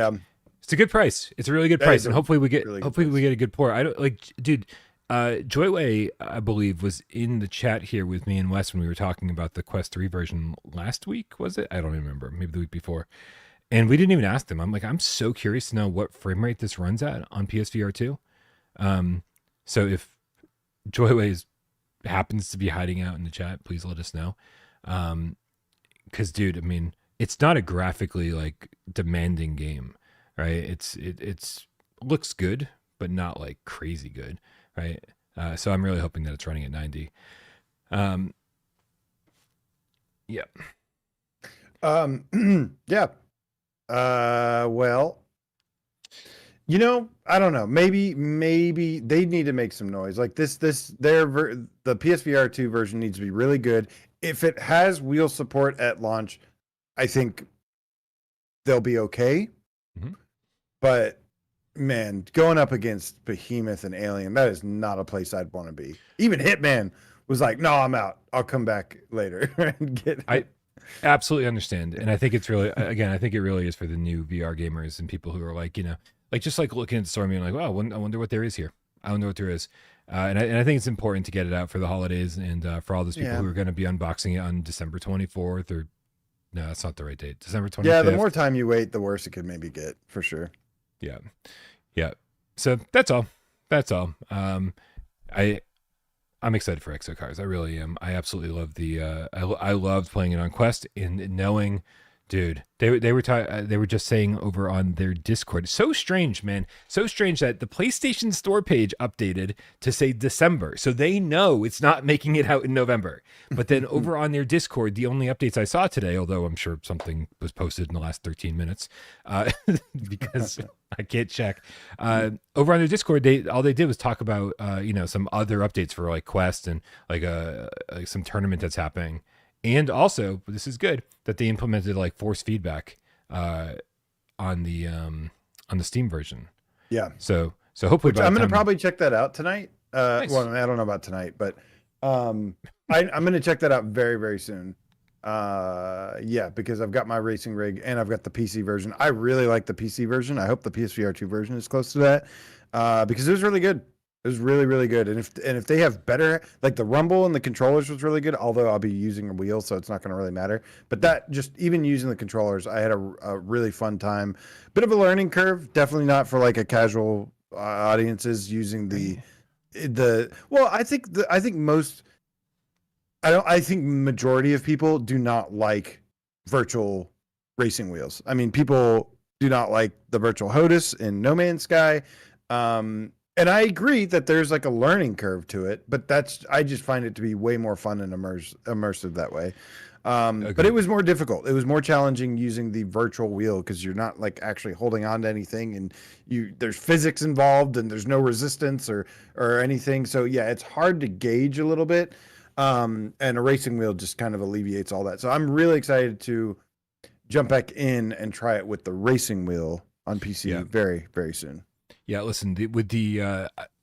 it's a good price. It's a really good price. And hopefully we get a good port. I don't like, dude, Joyway, I believe, was in the chat here with me and Wes when we were talking about the Quest 3 version last week, was it? I don't remember. Maybe the week before. And we didn't even ask them. I'm like, I'm so curious to know what frame rate this runs at on PSVR2. So if Joyways happens to be hiding out in the chat, please let us know. Because, dude, I mean, it's not a graphically like demanding game, right? It's looks good, but not like crazy good, right? So I'm really hoping that it's running at 90. Yeah. Yeah. Well, I don't know. Maybe they need to make some noise. Like the PSVR2 version needs to be really good. If it has wheel support at launch, I think they'll be okay. Mm-hmm. But man, going up against Behemoth and Alien, that is not a place I'd want to be. Even Hitman was like, "No, I'm out. I'll come back later and get." I absolutely understand, and I think it's really, again, I think it really is for the new VR gamers and people who are like, just like looking at the store and being like, "Wow, I wonder what there is here. I wonder what there is." And I think it's important to get it out for the holidays and for all those people who are going to be unboxing it on December 24th or no, that's not the right date. December 25th. Yeah, the more time you wait, the worse it could maybe get for sure. Yeah. So that's all. I'm excited for EXOcars. I really am. I absolutely love I loved playing it on Quest and knowing, dude, they were just saying over on their Discord. So strange, man. So strange that the PlayStation Store page updated to say December. So they know it's not making it out in November. But then over on their Discord, the only updates I saw today, although I'm sure something was posted in the last 13 minutes, because I can't check. Over on their Discord, all they did was talk about some other updates for like Quest and like some tournament that's happening. And also, this is good that they implemented like force feedback on the Steam version. Yeah. So hopefully, I'm going to probably check that out tonight. Nice. Well, I don't know about tonight, but I'm going to check that out very, very soon. Because I've got my racing rig and I've got the PC version. I really like the PC version. I hope the PSVR2 version is close to that because it was really good. It was really, really good. And if they have better, like the rumble and the controllers was really good, although I'll be using a wheel, so it's not going to really matter. But that just even using the controllers, I had a really fun time. Bit of a learning curve, definitely not for like a casual audiences using I think majority of people do not like virtual racing wheels. I mean, people do not like the virtual HOTUS in No Man's Sky. And I agree that there's like a learning curve to it, but I just find it to be way more fun and immersive that way. But it was more difficult. It was more challenging using the virtual wheel because you're not like actually holding on to anything, and there's physics involved, and there's no resistance or anything. So yeah, it's hard to gauge a little bit. And a racing wheel just kind of alleviates all that. So I'm really excited to jump back in and try it with the racing wheel on PC very, very soon. Yeah, listen,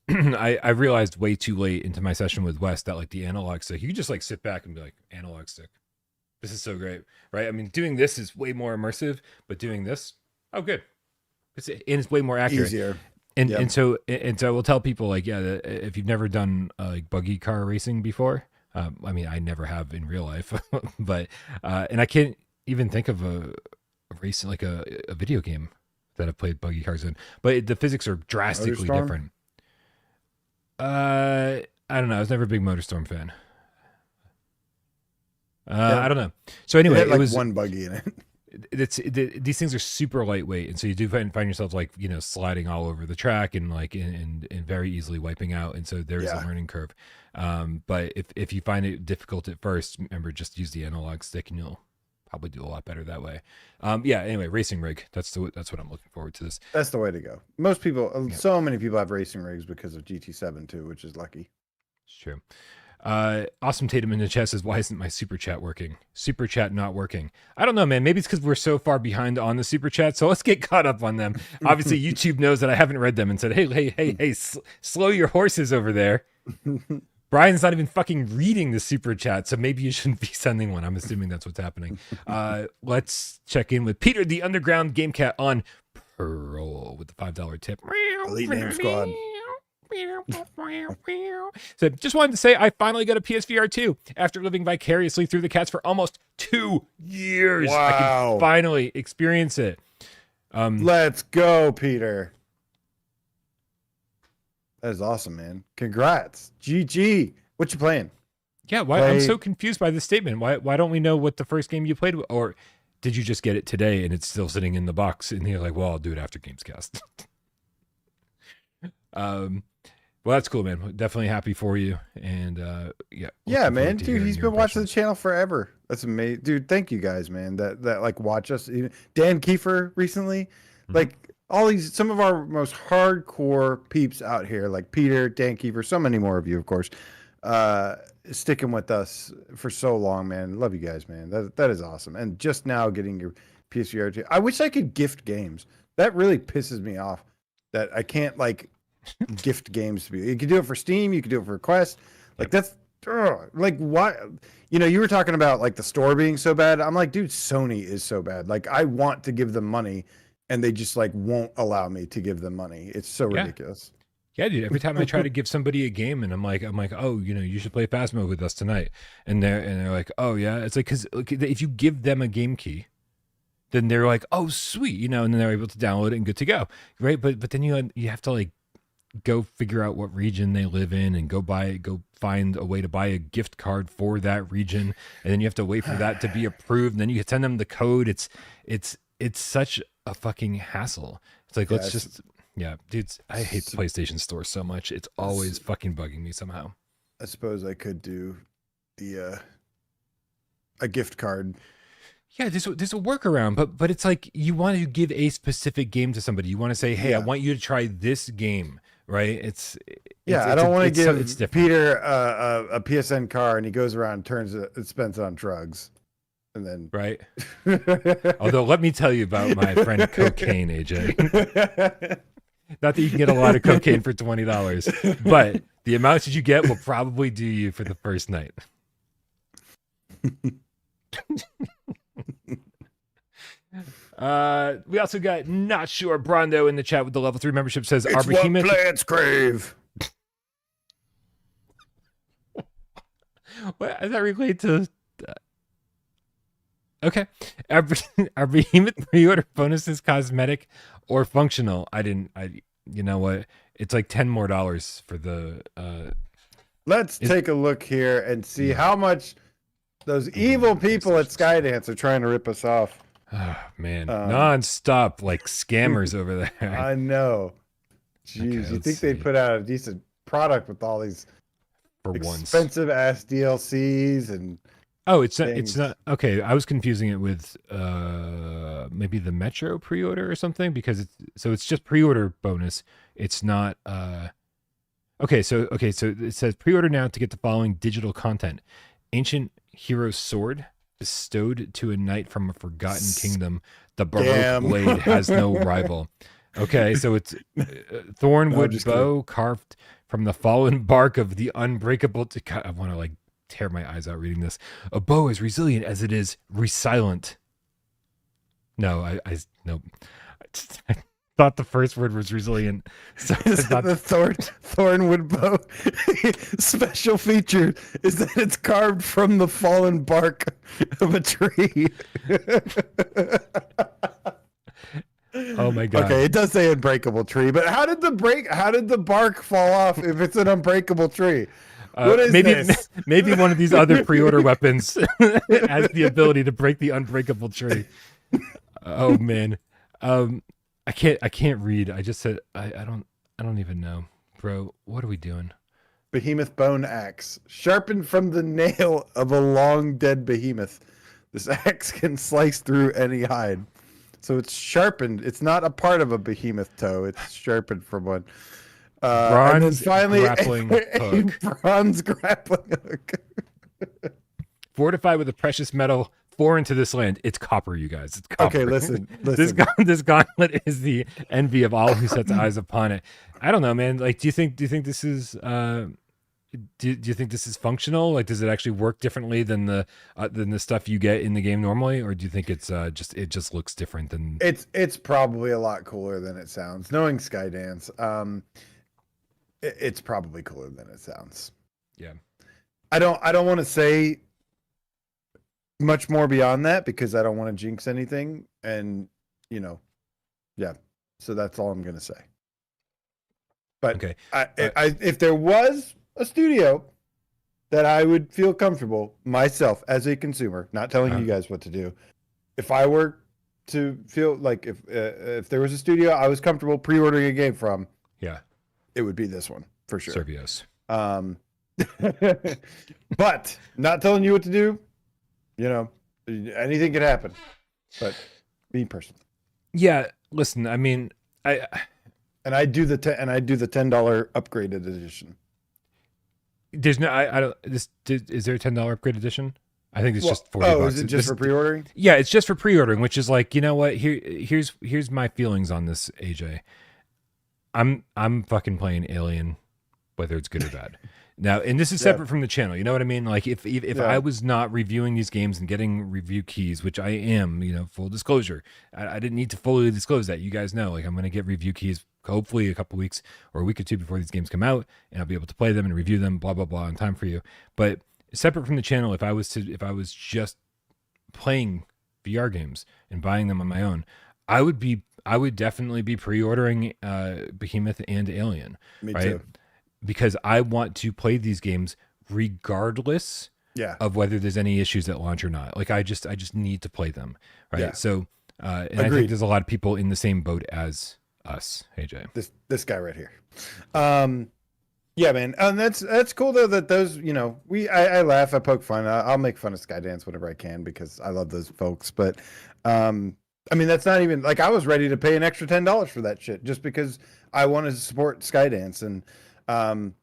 I realized way too late into my session with Wes that like the analog stick, you could just like sit back and be like, analog stick. This is so great, right? I mean, doing this is way more immersive, but doing this, oh, good. It's way more accurate. Easier. And so we'll tell people like, if you've never done like buggy car racing before, I mean, I never have in real life, but and I can't even think of a race like a video game that I've played buggy cars in, but the physics are drastically different. I don't know. I was never a big MotorStorm fan. I don't know. So anyway, it was one buggy in it. These things are super lightweight, and so you do find yourself like sliding all over the track and like and very easily wiping out, and so there's a learning curve. But if you find it difficult at first, remember just use the analog stick, and you'll probably do a lot better that way. Anyway, racing rig. That's what I'm looking forward to this. That's the way to go. Most people, so many people have racing rigs because of GT7 too, which is lucky. It's true. Awesome Tatum in the chat says, why isn't my super chat working? Super chat not working. I don't know, man. Maybe it's because we're so far behind on the super chat. So let's get caught up on them. Obviously, YouTube knows that I haven't read them and said, hey, slow your horses over there. Brian's not even fucking reading the super chat, so maybe you shouldn't be sending one. I'm assuming that's what's happening. Let's check in with Peter, the Underground Game Cat, on Parole with the $5 tip. Elite Name Squad. So just wanted to say I finally got a PSVR2 after living vicariously through the cats for almost 2 years. Wow. I can finally experience it. Let's go, Peter. That is awesome, man. Congrats. GG. What you playing? Yeah, I'm so confused by this statement. Why don't we know what the first game you played with, or did you just get it today and it's still sitting in the box and you're like, well, I'll do it after GAMESCAST. Well, that's cool, man. Definitely happy for you. And yeah, man, dude, he's been watching the channel forever. That's amazing, dude. Thank you guys, man. That like watch us. Dan Kiefer recently, like all these, some of our most hardcore peeps out here, like Peter, Dan Kiefer, so many more of you, of course, sticking with us for so long, man. Love you guys, man. That is awesome. And just now getting your PSVR2. I wish I could gift games. That really pisses me off that I can't like gift games to people. You can do it for Steam, you can do it for Quest. Like that's like what, you know, you were talking about like the store being so bad. I'm like, dude, Sony is so bad. Like I want to give them money and they just like won't allow me to give them money. It's so ridiculous. Yeah, dude. Every time I try to give somebody a game and I'm like, oh, you know, you should play Phasmo with us tonight. And they're like, oh yeah. It's like, because if you give them a game key, then they're like, oh sweet, you know, and then they're able to download it and good to go, right? But then you have to like go figure out what region they live in and go find a way to buy a gift card for that region, and then you have to wait for that to be approved, and then you send them the code. It's such a fucking hassle. It's like, dudes, I hate the PlayStation Store so much. It's always fucking bugging me somehow. I suppose I could do the a gift card. Yeah, there's a workaround, but it's like you want to give a specific game to somebody. You want to say, hey, I want you to try this game, right? I don't want to give Peter a PSN car and he goes around and spends it on drugs. And then right. Although let me tell you about my friend Cocaine, AJ. Not that you can get a lot of cocaine for $20, but the amounts that you get will probably do you for the first night. We also got Not Sure Brondo in the chat with the level 3 membership. Says it's our behemoth what plants crave. What does that relate to? Okay, our behemoth pre-order bonus is cosmetic or functional. You know what? It's like $10 more for the. Let's take a look here and see how much those evil people at Skydance are trying to rip us off. Oh man, non-stop like scammers over there. I know. Jeez, okay, you think they'd put out a decent product with all these expensive ass DLCs and it's not okay. I was confusing it with maybe the Metro pre-order or something, because it's just pre-order bonus. It's not okay, so it says pre-order now to get the following digital content: Ancient Hero Sword, bestowed to a knight from a forgotten kingdom. The Baroque blade has no rival. Okay, so it's Thornwood bow carved from the fallen bark of the unbreakable. I want to like tear my eyes out reading this. A bow as resilient as it is resilient. No, I thought the first word was resilient. So the Thornwood bow special feature is that it's carved from the fallen bark of a tree. Oh my god. Okay, it does say unbreakable tree, but how did the bark fall off if it's an unbreakable tree? What is this? Maybe one of these other pre-order weapons has the ability to break the unbreakable tree. Oh man. I can't read. I just said I don't even know. Bro, what are we doing? Behemoth bone axe, sharpened from the nail of a long dead behemoth. This axe can slice through any hide. So it's sharpened. It's not a part of a behemoth toe. It's sharpened from one. Bronze grappling hook. Bronze grappling hook. Fortified with a precious metal. 4 into this land. It's copper, you guys. It's copper. Okay, listen. This gauntlet is the envy of all who sets eyes upon it. I don't know, man. Like, do you think this is do you think this is functional? Like, does it actually work differently than the stuff you get in the game normally, or do you think it's it just looks different than? It's probably a lot cooler than it sounds. Knowing Skydance, it's probably cooler than it sounds. Yeah. I don't want to say much more beyond that because I don't want to jinx anything. And, yeah. So that's all I'm going to say. But Okay. if there was a studio that I would feel comfortable myself as a consumer, not telling you guys what to do, if I were to feel like if there was a studio I was comfortable pre-ordering a game from, yeah, it would be this one for sure. Servios. But not telling you what to do, anything could happen. But me personally, yeah. Listen, I mean, I do the $10 upgraded edition. There's no, I don't. Is there a $10 upgrade edition? I think it's just $40. Oh, is it just for pre-ordering? Yeah, it's just for pre-ordering, which is like, you know what? Here's my feelings on this, AJ. I'm fucking playing Alien, whether it's good or bad. Now, and this is separate from the channel. You know what I mean? Like if I was not reviewing these games and getting review keys, which I am, full disclosure, I didn't need to fully disclose that. You guys know, like I'm going to get review keys hopefully a couple weeks or a week or two before these games come out, and I'll be able to play them and review them, blah, blah, blah, in time for you. But separate from the channel, if I was just playing VR games and buying them on my own, I would definitely be pre-ordering Behemoth and Alien. Me right? too. Because I want to play these games regardless of whether there's any issues at launch or not. Like I just need to play them, right? Yeah. So, and Agreed. I think there's a lot of people in the same boat as us, AJ. This guy right here. Yeah, man. And that's cool though that those, I laugh, I poke fun. I'll make fun of Skydance whenever I can because I love those folks. But I mean, that's not even like I was ready to pay an extra $10 for that shit just because I wanted to support Skydance. And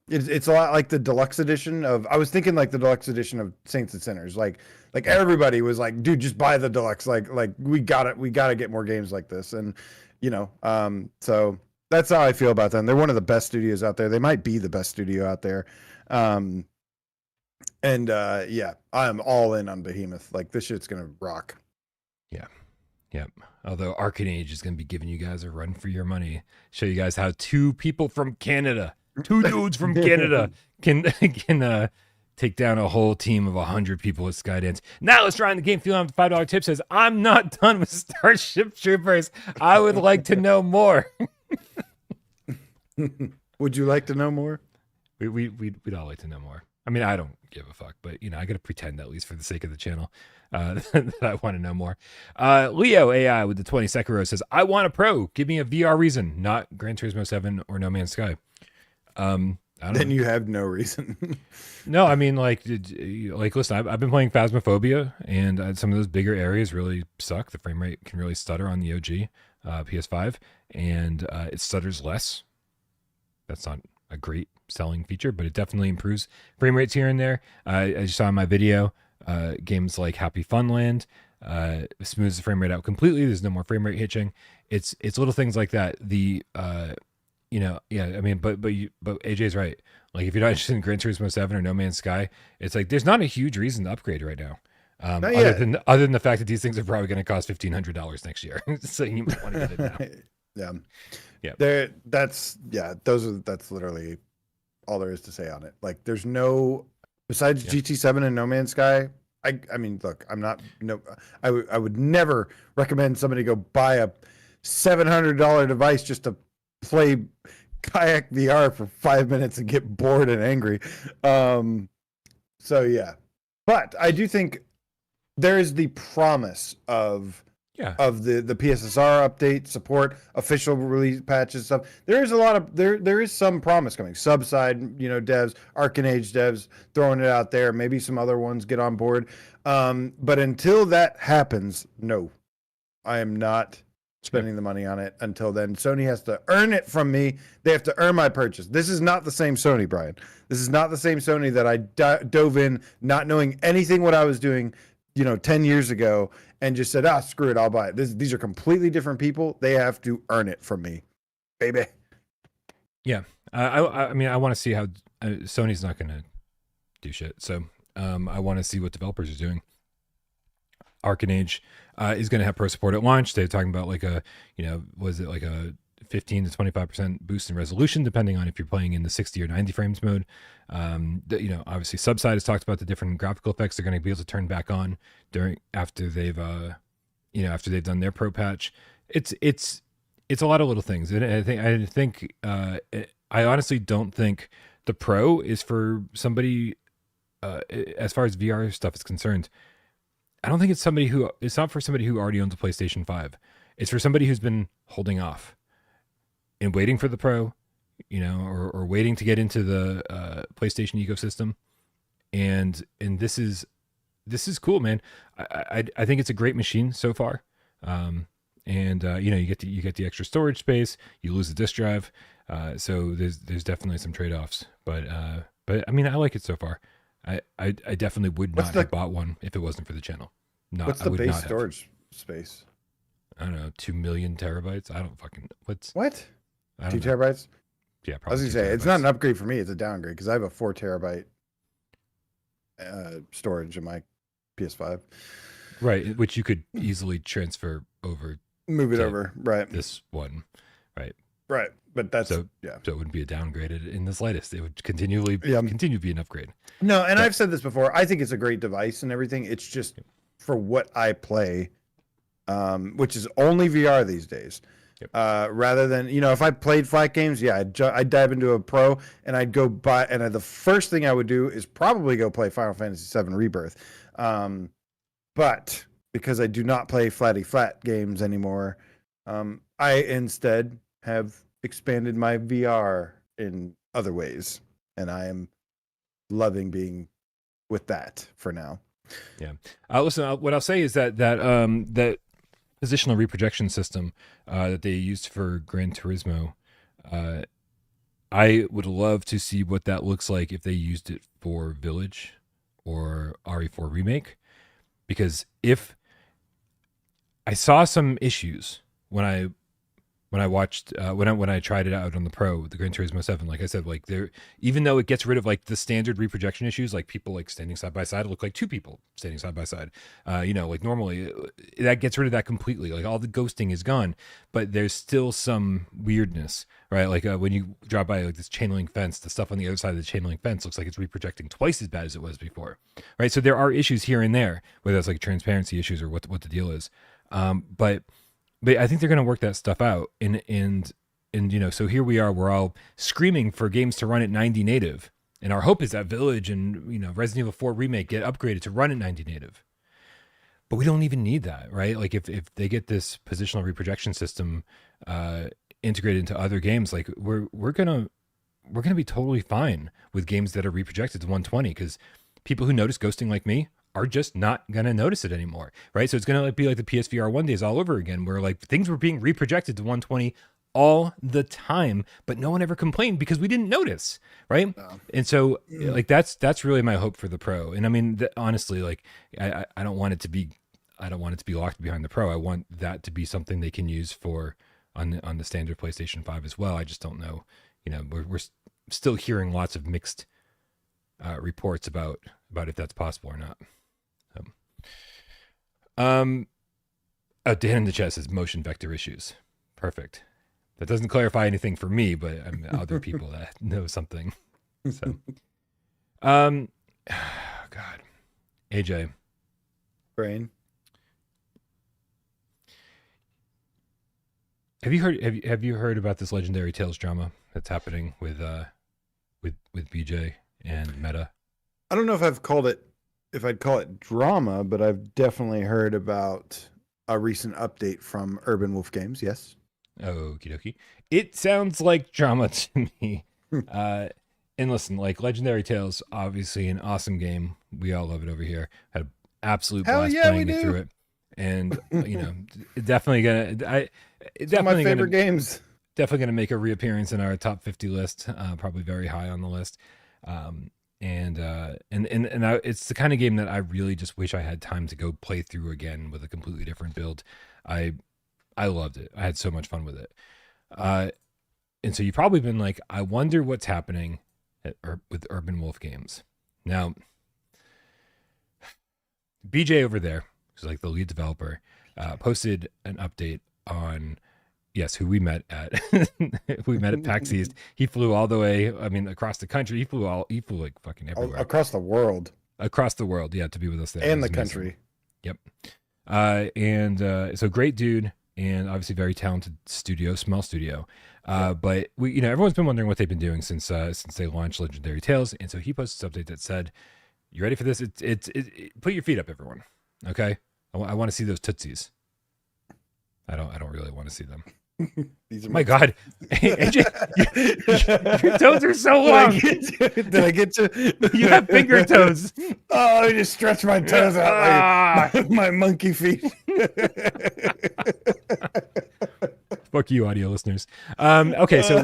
it's a lot like the deluxe edition of, I was thinking like the deluxe edition of Saints and Sinners. Like everybody was like, dude, just buy the deluxe. Like we gotta get more games like this. And so that's how I feel about them. They're one of the best studios out there. They might be the best studio out there. Yeah, I am all in on Behemoth. Like this shit's gonna rock. Yeah. Yep. Although Arcanage is going to be giving you guys a run for your money. Show you guys how two dudes from Canada can take down a whole team of 100 people with Skydance. Now let's try in the game. Feeling on the $5 tip says, I'm not done with Starship Troopers. I would like to know more. Would you like to know more? We'd all like to know more. I mean, I don't give a fuck, but I got to pretend at least for the sake of the channel that I want to know more. Leo AI with the 20 Sekiro says, I want a pro. Give me a VR reason, not Gran Turismo 7 or No Man's Sky. Then you have no reason. No, I mean, listen, I've been playing Phasmophobia, and some of those bigger areas really suck. The frame rate can really stutter on the OG PS5, and it stutters less. That's not a great selling feature, but it definitely improves frame rates here and there. As you saw in my video, games like Happy Funland smooths the frame rate out completely. There's no more frame rate hitching. It's little things like that. I mean, but AJ's right. Like if you're not interested in Gran Turismo 7 or No Man's Sky, it's like there's not a huge reason to upgrade right now. Other than the fact that these things are probably going to cost $1,500 next year, so you might want to get it now. Yeah. That's literally all there is to say on it. Like there's no, besides GT7 and No Man's Sky. I mean, look, I would never recommend somebody go buy a $700 device just to play Kayak VR for 5 minutes and get bored and angry. So yeah, but I do think there is the promise of the PSSR update support, official release patches stuff. There is a lot of there is some promise coming. Subside, devs, Arcanage devs throwing it out there. Maybe some other ones get on board. But until that happens, no, I am not spending the money on it until then. Sony has to earn it from me. They have to earn my purchase. This is not the same Sony, Brian. This is not the same Sony that I dove in not knowing anything what I was doing, 10 years ago and just said, screw it, I'll buy it. These are completely different people. They have to earn it from me, baby. Yeah. I mean, I want to see how Sony's not going to do shit. So I want to see what developers are doing. Arcanage is going to have pro support at launch. They're talking about was it like a $50 15 to 25% boost in resolution, depending on if you're playing in the 60 or 90 frames mode. Obviously Subside has talked about the different graphical effects they're going to be able to turn back on after they've done their pro patch. It's a lot of little things. And I honestly don't think the pro is for somebody, as far as VR stuff is concerned. I don't think it's not for somebody who already owns a PlayStation 5. It's for somebody who's been holding off and waiting for the pro, or waiting to get into the PlayStation ecosystem. And this is cool, man. I think it's a great machine so far. You get the extra storage space, you lose the disk drive. So there's definitely some trade-offs, but I mean, I like it so far. I definitely would not have bought one if it wasn't for the channel. What's the base storage space? I don't know, 2 million terabytes. I don't fucking what? 2 terabytes? Yeah, probably. I was gonna say it's not an upgrade for me; it's a downgrade because I have a 4 terabyte storage in my PS5. Right, which you could easily transfer over. Move it over, right? This one, right? Right, but that's so it wouldn't be a downgrade in the slightest. It would continue to be an upgrade. No, and I've said this before. I think it's a great device and everything. It's just for what I play, which is only VR these days. Yep. Rather than if I played flight games, I'd dive into a pro and I'd go buy. And the first thing I would do is probably go play Final Fantasy VII Rebirth. But because I do not play flat games anymore, I instead have expanded my VR in other ways, and I am loving being with that for now. Yeah. Listen, what I'll say is that positional reprojection system that they used for Gran Turismo, I would love to see what that looks like if they used it for Village or RE4 Remake, because if I saw some issues when I watched when I tried it out on the Pro, the Gran Turismo 7, like I said, like there, even though it gets rid of like the standard reprojection issues, like people like standing side by side, it look like two people standing side by side. Like normally that gets rid of that completely. Like all the ghosting is gone, but there's still some weirdness, right? Like when you drive by like this chain link fence, the stuff on the other side of the chain link fence looks like it's reprojecting twice as bad as it was before, right? So there are issues here and there, whether it's like transparency issues or what the deal is. But I think they're going to work that stuff out. And so here we are, we're all screaming for games to run at 90 native. And our hope is that Village and, Resident Evil 4 Remake get upgraded to run at 90 native. But we don't even need that, right? Like if they get this positional reprojection system integrated into other games, like we're going to be totally fine with games that are reprojected to 120, because people who notice ghosting like me are just not going to notice it anymore, right? So it's going to be like the PSVR 1 days all over again, where like things were being reprojected to 120 all the time, but no one ever complained because we didn't notice, right? No. And so like that's really my hope for the Pro. And I mean, honestly, like I don't want it to be locked behind the Pro. I want that to be something they can use for on the standard PlayStation 5 as well. I just don't know. We're still hearing lots of mixed reports about if that's possible or not. Dan in the chat says motion vector issues. Perfect. That doesn't clarify anything for me, but other people that know something. So, God, AJ, brain. Have you heard about this Legendary Tales drama that's happening with BJ and Meta? I don't know if I'd call it drama, but I've definitely heard about a recent update from Urban Wolf Games. Yes. Okie dokie. It sounds like drama to me. And listen, like Legendary Tales, obviously an awesome game. We all love it over here. Had an absolute blast playing it through it. And definitely my favorite games. Definitely gonna make a reappearance in our top 50 list. Probably very high on the list. And it's the kind of game that I really just wish I had time to go play through again with a completely different build. I loved it. I had so much fun with it. And so you've probably been like, I wonder what's happening with Urban Wolf Games. Now, BJ over there, who's like the lead developer, posted an update on Yes, who we met at PAX East. He flew all the way. I mean, across the country. He flew like fucking everywhere. Across the world. Across the world, yeah, to be with us there. And the country. Yep. So great dude, and obviously very talented studio, small studio. But we, everyone's been wondering what they've been doing since they launched Legendary Tales, and so he posted an update that said, "You ready for this? Put your feet up, everyone. Okay, I want to see those tootsies. I don't really want to see them." These are my God, AJ, your toes are so long. Did I get you? You have finger toes. Oh, I just stretched my toes out like my monkey feet. Fuck you, audio listeners. Okay, so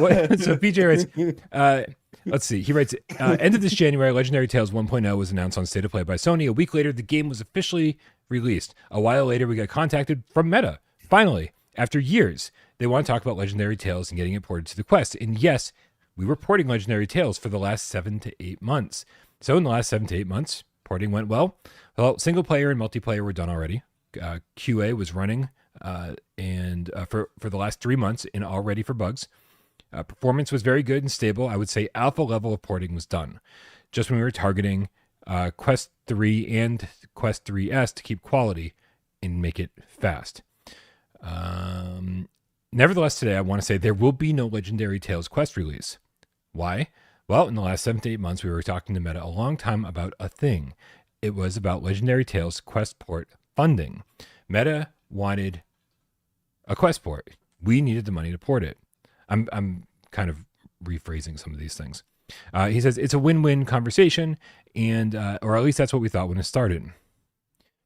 PJ writes, let's see. He writes, end of this January, Legendary Tales 1.0 was announced on State of Play by Sony. A week later, the game was officially released. A while later, we got contacted from Meta. Finally, after years, they want to talk about Legendary Tales and getting it ported to the Quest. And yes, we were porting Legendary Tales for the last 7 to 8 months. So in the last 7 to 8 months, porting went well. Well, single player and multiplayer were done already. QA was running and for the last 3 months and all ready for bugs. Performance was very good and stable. I would say alpha level of porting was done. Just when we were targeting Quest 3 and Quest 3S to keep quality and make it fast. Nevertheless, today I want to say there will be no Legendary Tales Quest release. Why? Well, in the last 7 to 8 months, we were talking to Meta a long time about a thing. It was about Legendary Tales Quest port funding. Meta wanted a Quest port. We needed the money to port it. I'm kind of rephrasing some of these things. He says it's a win-win conversation, and or at least that's what we thought when it started.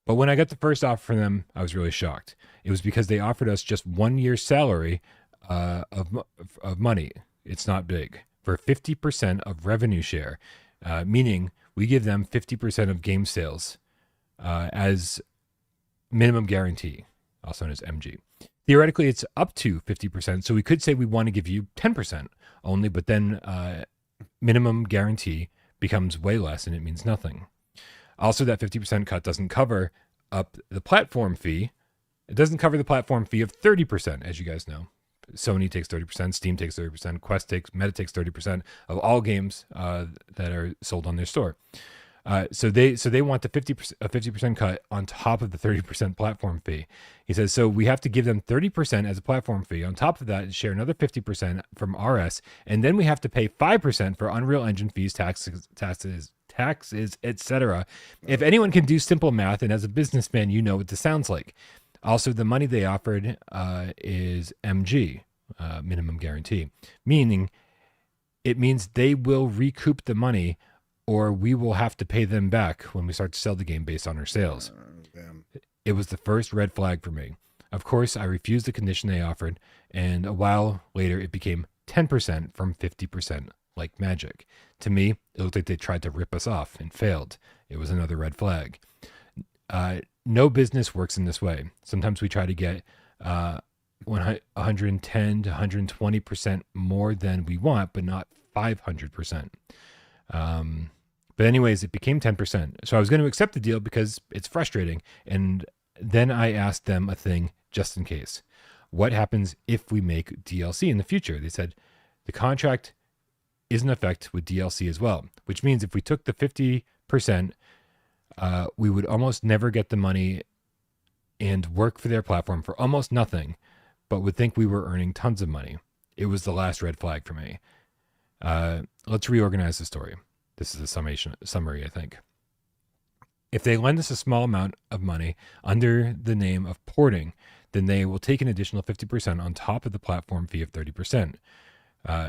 But when I got the first offer from them, I was really shocked. It was because they offered us just 1 year's salary of money. It's not big. For 50% of revenue share, meaning we give them 50% of game sales as minimum guarantee, also known as MG. Theoretically, it's up to 50%, so we could say we want to give you 10% only, but then minimum guarantee becomes way less and it means nothing. Also, that 50% cut doesn't cover up the platform fee. It doesn't cover the platform fee of 30%, as you guys know. Sony takes 30%, Steam takes 30%, Meta takes 30% of all games that are sold on their store. So they want the 50% cut on top of the 30% platform fee. He says, so we have to give them 30% as a platform fee. On top of that, share another 50% from RS, and then we have to pay 5% for Unreal Engine fees, taxes, etc. If anyone can do simple math, and as a businessman, you know what this sounds like. Also, the money they offered is MG, minimum guarantee, meaning it means they will recoup the money or we will have to pay them back when we start to sell the game based on our sales. It was the first red flag for me. Of course, I refused the condition they offered, and a while later it became 10% from 50% like magic. To me, it looked like they tried to rip us off and failed. It was another red flag. No business works in this way. Sometimes we try to get 110 to 120% more than we want, but not 500%. But anyways, it became 10%. So I was going to accept the deal because it's frustrating. And then I asked them a thing just in case. What happens if we make DLC in the future? They said the contract is in effect with DLC as well, which means if we took the 50%, we would almost never get the money and work for their platform for almost nothing, but would think we were earning tons of money. It was the last red flag for me. Let's reorganize the story. This is a summary, I think. If they lend us a small amount of money under the name of porting, then they will take an additional 50% on top of the platform fee of 30%.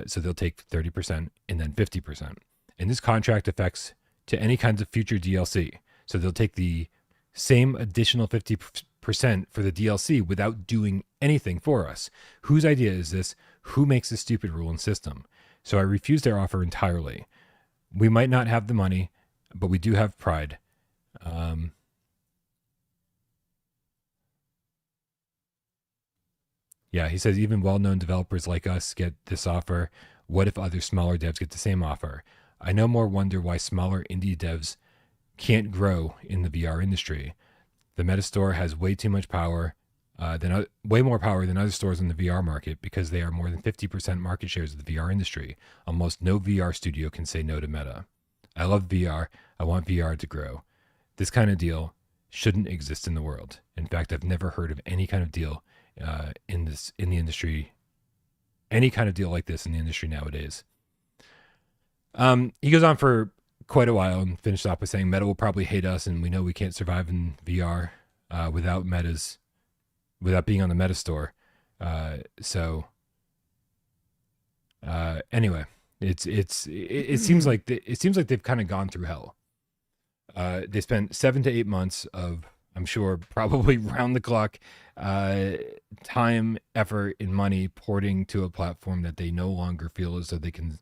So they'll take 30% and then 50%. And this contract affects to any kinds of future DLC. So they'll take the same additional 50% for the DLC without doing anything for us. Whose idea is this? Who makes this stupid rule and system? So I refused their offer entirely. We might not have the money, but we do have pride. Yeah, he says even well-known developers like us get this offer. What if other smaller devs get the same offer? I no more wonder why smaller indie devs can't grow in the VR industry. The Meta Store has way too much power way more power than other stores in the VR market because they are more than 50% market shares of the VR industry. Almost no VR studio can say no to Meta. I love VR. I want VR to grow. This kind of deal shouldn't exist in the world. In fact, I've never heard of any kind of deal in the industry, any kind of deal like this in the industry nowadays. He goes on for quite a while and finished off by saying Meta will probably hate us, and we know we can't survive in VR without being on the Meta store. Anyway, it seems like they've kind of gone through hell. They spent 7 to 8 months of, I'm sure, probably round the clock time, effort, and money porting to a platform that they no longer feel as though they can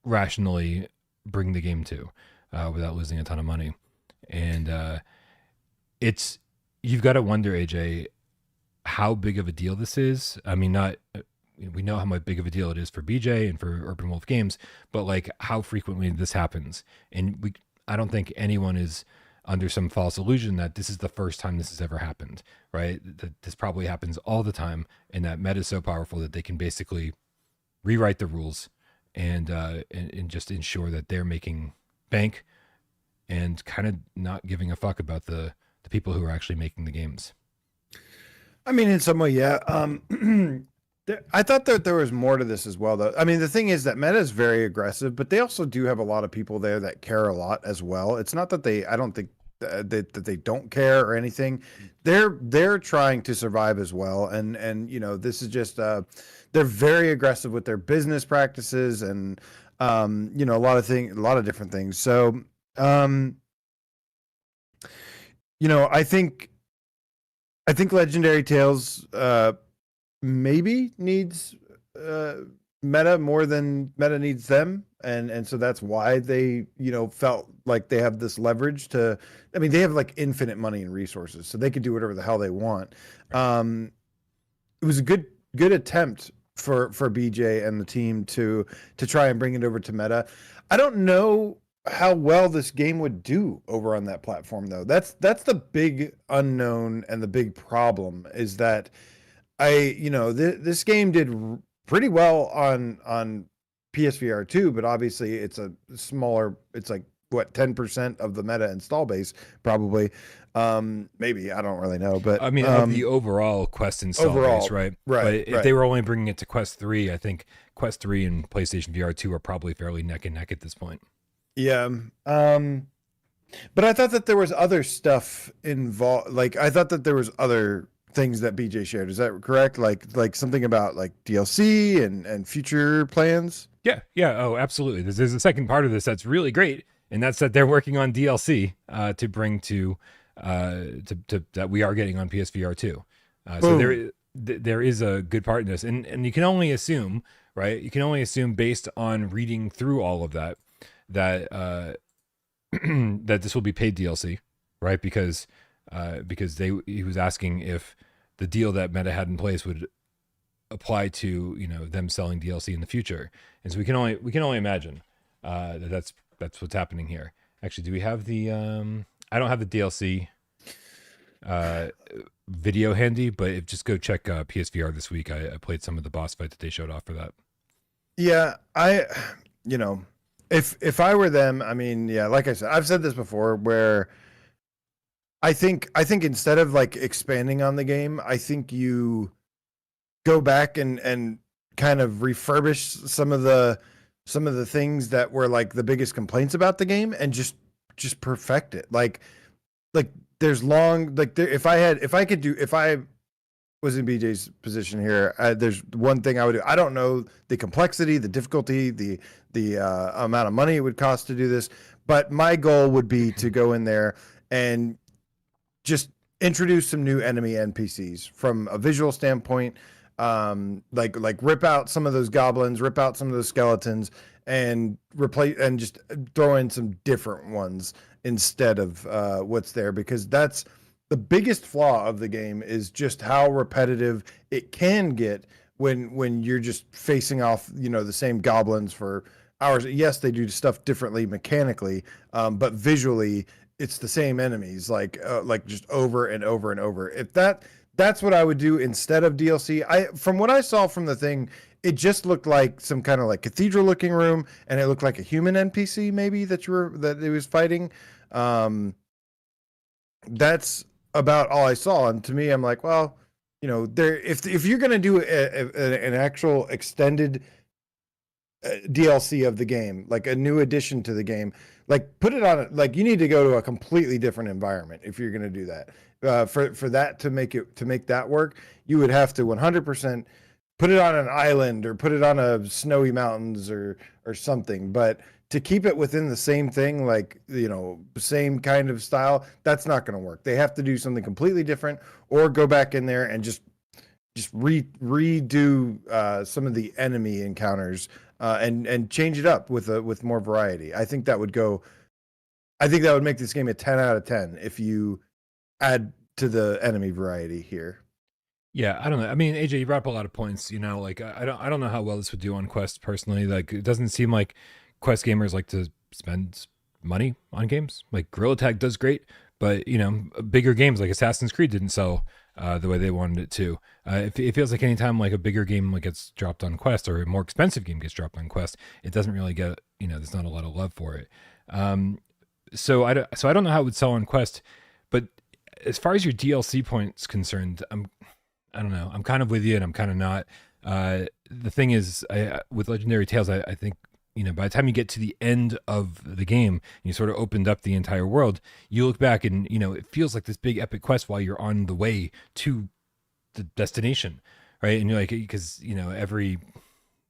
rationally bring the game to without losing a ton of money. And you've got to wonder, AJ, how big of a deal this is. I mean, we know how much big of a deal it is for BJ and for Urban Wolf Games, but like how frequently this happens. And I don't think anyone is under some false illusion that this is the first time this has ever happened, right? That this probably happens all the time, and that Meta is so powerful that they can basically rewrite the rules and just ensure that they're making bank and kind of not giving a fuck about the people who are actually making the games. I mean, in some way, yeah. I thought that there was more to this as well, though. I mean, the thing is that Meta is very aggressive, but they also do have a lot of people there that care a lot as well. It's not that I don't think that they don't care or anything. They're trying to survive as well, and you know, this is just they're very aggressive with their business practices and you know, a lot of different things. So you know, I think Legendary Tales maybe needs Meta more than Meta needs them, and so that's why they, you know, felt like they have this leverage to. I mean, they have like infinite money and resources, so they could do whatever the hell they want. It was a good attempt for BJ and the team to try and bring it over to Meta. I don't know how well this game would do over on that platform, though. That's the big unknown, and the big problem is that you know, this game did pretty well on PSVR2, but obviously it's a smaller, it's like what, 10% of the Meta install base, probably. Maybe, I don't really know, but I mean, of the overall Quest install base, right? But if they were only bringing it to Quest 3, I think Quest 3 and PlayStation VR2 are probably fairly neck and neck at this point. Yeah. But I thought that there was other stuff involved. Like, I thought that there was other things that BJ shared. Is that correct? Like something about like DLC and future plans? Yeah. Oh, absolutely. There's a second part of this that's really great, and that's that they're working on DLC to bring to that we are getting on PSVR 2. So there is a good part in this, and you can only assume, right? You can only assume based on reading through all of that that this will be paid DLC, right? Because he was asking if the deal that Meta had in place would apply to, you know, them selling DLC in the future, and so we can only imagine that's what's happening here. Actually, do we have the? I don't have the DLC video handy, but just go check PSVR this week. I played some of the boss fight that they showed off for that. Yeah, you know, if I were them, I mean, yeah, like I said, I've said this before, where I think instead of like expanding on the game, I think you go back and kind of refurbish some of the things that were like the biggest complaints about the game, and just perfect it. Like there's if I was in BJ's position here, there's one thing I would do. I don't know the complexity, the difficulty, the amount of money it would cost to do this, but my goal would be to go in there and just introduce some new enemy NPCs from a visual standpoint. Like rip out some of those goblins, rip out some of those skeletons, and replace, and just throw in some different ones instead of what's there, because that's the biggest flaw of the game, is just how repetitive it can get when you're just facing off, you know, the same goblins for hours. Yes, they do stuff differently mechanically, but visually it's the same enemies, like just over and over and over. If that's what I would do instead of DLC. From what I saw from the thing, it just looked like some kind of like cathedral looking room, and it looked like a human NPC maybe that it was fighting. That's about all I saw, and to me, I'm like, well, you know, if you're gonna do an actual extended DLC of the game, like a new addition to the game, like put it on, like you need to go to a completely different environment if you're going to do that. For that to make that work, you would have to 100% put it on an island or put it on a snowy mountains or something. But to keep it within the same thing, like, you know, same kind of style, that's not going to work. They have to do something completely different, or go back in there and just redo some of the enemy encounters, and change it up with more variety. I think that would make this game a 10 out of 10 if you add to the enemy variety here. Yeah, I don't know. I mean, AJ, you brought up a lot of points. You know, like I don't know how well this would do on Quest personally. Like, it doesn't seem like Quest gamers like to spend money on games. Like Gorilla Tag does great, but you know, bigger games like Assassin's Creed didn't sell the way they wanted it to. It feels like anytime like a bigger game like gets dropped on Quest, or a more expensive game gets dropped on Quest, it doesn't really get, you know, there's not a lot of love for it. So I don't know how it would sell on Quest, but as far as your DLC point's concerned, I don't know. I'm kind of with you, and I'm kind of not. The thing is, with Legendary Tales, I think, you know, by the time you get to the end of the game, and you sort of opened up the entire world, you look back and, you know, it feels like this big epic quest while you're on the way to the destination, right? And you're like, because, you know, every,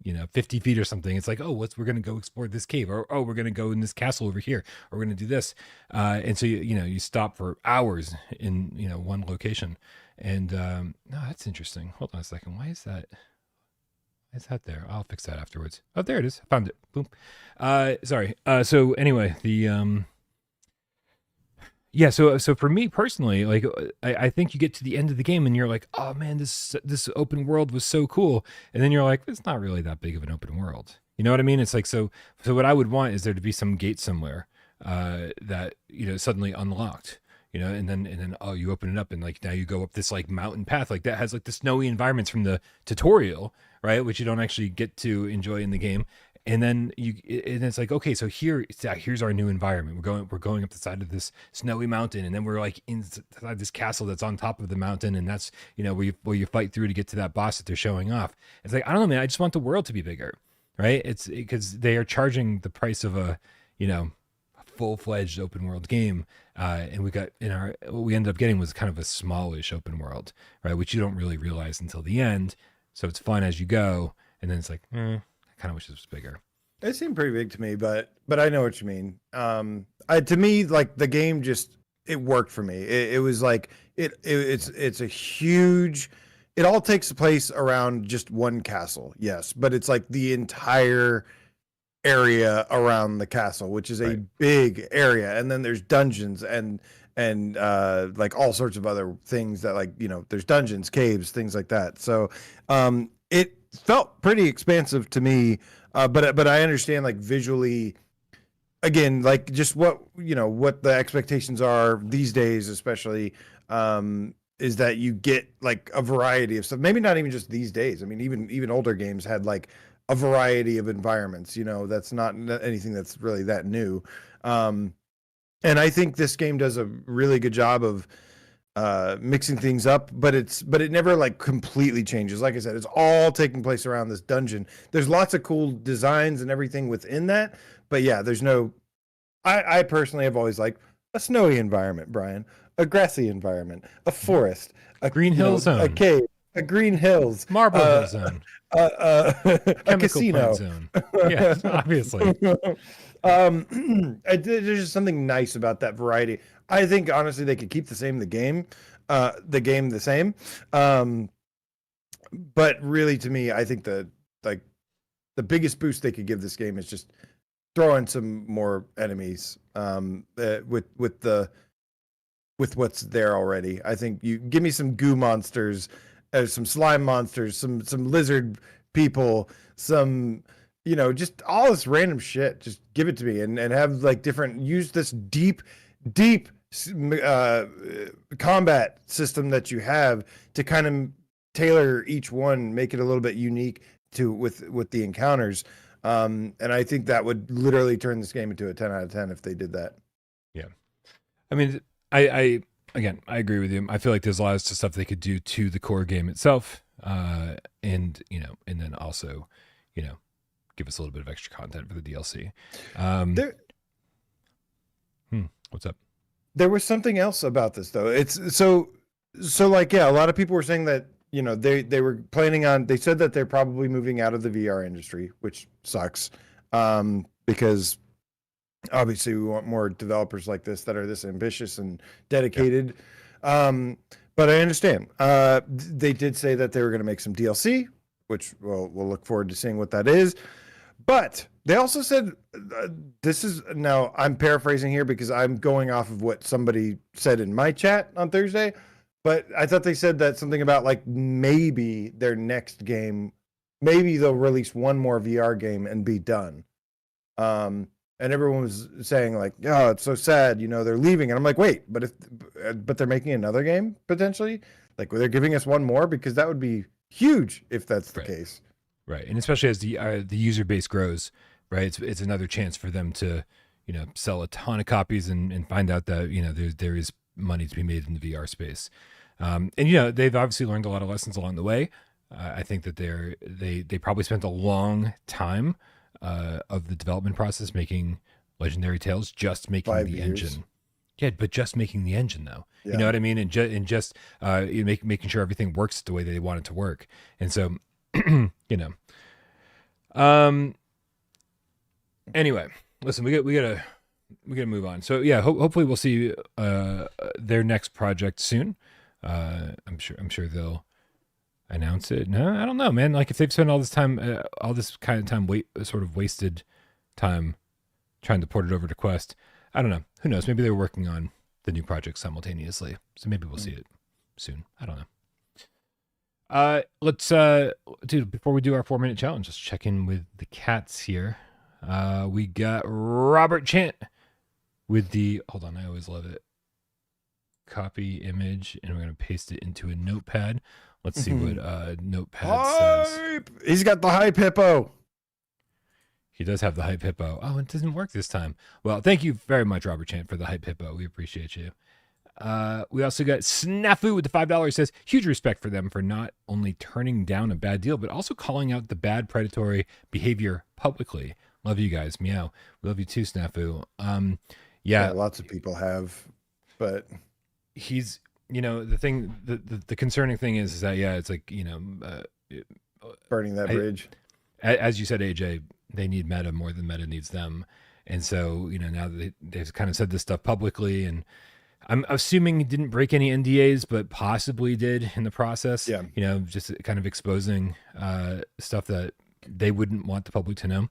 you know, 50 feet or something, it's like, oh, we're going to go explore this cave, or, oh, we're going to go in this castle over here, or we're going to do this. And so, you know, you stop for hours in, you know, one location. And no, that's interesting. Hold on a second. Why is that? Is that there? I'll fix that afterwards. Oh, there it is. I found it. Boom. Sorry. So anyway, yeah. So for me personally, like I think you get to the end of the game and you're like, oh man, this open world was so cool, and then you're like, it's not really that big of an open world. You know what I mean? It's like, so what I would want is there to be some gate somewhere that, you know, suddenly unlocked. You know, and then oh, you open it up, and like now you go up this like mountain path, like that has like the snowy environments from the tutorial, right? Which you don't actually get to enjoy in the game. And then and it's like, okay, so here's our new environment. We're going up the side of this snowy mountain, and then we're like inside this castle that's on top of the mountain, and that's, you know, where you fight through to get to that boss that they're showing off. It's like, I don't know, man. I just want the world to be bigger, right? It's because they are charging the price of a, you know, full-fledged open world game, and what we ended up getting was kind of a smallish open world, right, which you don't really realize until the end. So it's fun as you go, and then it's like, I kind of wish this was bigger. It seemed pretty big to me, but I know what you mean. To me, like the game just, it worked for me. It was like it's a huge. It all takes place around just one castle, yes, but it's like the entire area around the castle, which is a big area, and then there's dungeons and like all sorts of other things that, like, you know, there's dungeons, caves, things like that. So it felt pretty expansive to me, but I understand, like, visually, again, like just what, you know, what the expectations are these days, especially, is that you get like a variety of stuff. Maybe not even just these days. I mean, even older games had like a variety of environments, you know. That's not anything that's really that new. And I think this game does a really good job of mixing things up, but it never like completely changes. Like I said, it's all taking place around this dungeon. There's lots of cool designs and everything within that, but yeah, there's no, I personally have always liked a snowy environment, Brian, a grassy environment, a forest, a green hill zone, a cave, a green hills, marble hill zone, a casino zone. Yeah, obviously. There's just something nice about that variety. I think honestly they could keep the game the same. But really, to me, I think the biggest boost they could give this game is just throw in some more enemies with what's there already. I think you give me some goo monsters, some slime monsters, some lizard people, some, you know, just all this random shit. Just give it to me and have like use this deep deep combat system that you have to kind of tailor each one, make it a little bit unique to with the encounters. And I think that would literally turn this game into a 10 out of 10 if they did that. Yeah. I mean, I again, I agree with you. I feel like there's a lot of stuff they could do to the core game itself. And then also, give us a little bit of extra content for the DLC. What's up? There was something else about this though. It's so like, yeah, a lot of people were saying that, they were planning on, they said that they're probably moving out of the VR industry, which sucks. Because obviously we want more developers like this that are this ambitious and dedicated. Yep. But I understand. They did say that they were going to make some DLC, which we'll look forward to seeing what that is. But they also said, this is, now I'm paraphrasing here because I'm going off of what somebody said in my chat on Thursday, but I thought they said that something about like maybe their next game, maybe they'll release one more VR game and be done. And everyone was saying like, oh, it's so sad, they're leaving. And I'm like, wait, but they're making another game potentially? Like, they're giving us one more? Because that would be huge if that's the case. Right, and especially as the user base grows, right? It's another chance for them to, sell a ton of copies and find out that there is money to be made in the VR space, and they've obviously learned a lot of lessons along the way. I think that they probably spent a long time of the development process making Legendary Tales, just making 5 the years. engine. Yeah, but just making the engine though, Yeah. you know what I mean, and just making sure everything works the way they want it to work, and so. Anyway, listen, we gotta move on. So yeah, hopefully we'll see their next project soon. I'm sure they'll announce it. No, I don't know, man. Like if they've spent all this time, all this kind of time, sort of wasted time trying to port it over to Quest. I don't know. Who knows? Maybe they were working on the new project simultaneously. So maybe we'll see it soon. I don't know. Let's dude, before we do our 4-minute challenge, let's check in with the cats here. We got Robert Chant with hold on, I always love it. Copy image, and we're gonna paste it into a notepad. Let's see what notepad says. He's got the hype hippo. He does have the hype hippo. Oh, it doesn't work this time. Well, thank you very much, Robert Chant, for the hype hippo. We appreciate you. We also got Snafu with the $5. Says huge respect for them for not only turning down a bad deal, but also calling out the bad predatory behavior publicly. Love you guys. Meow. We love you too, Snafu. Yeah, lots of people have, but he's, the thing, the concerning thing is that, yeah, it's like, burning that bridge. As you said, AJ, they need Meta more than Meta needs them. And so, now that they've kind of said this stuff publicly, and I'm assuming he didn't break any NDAs, but possibly did in the process. Yeah. Just kind of exposing stuff that they wouldn't want the public to know.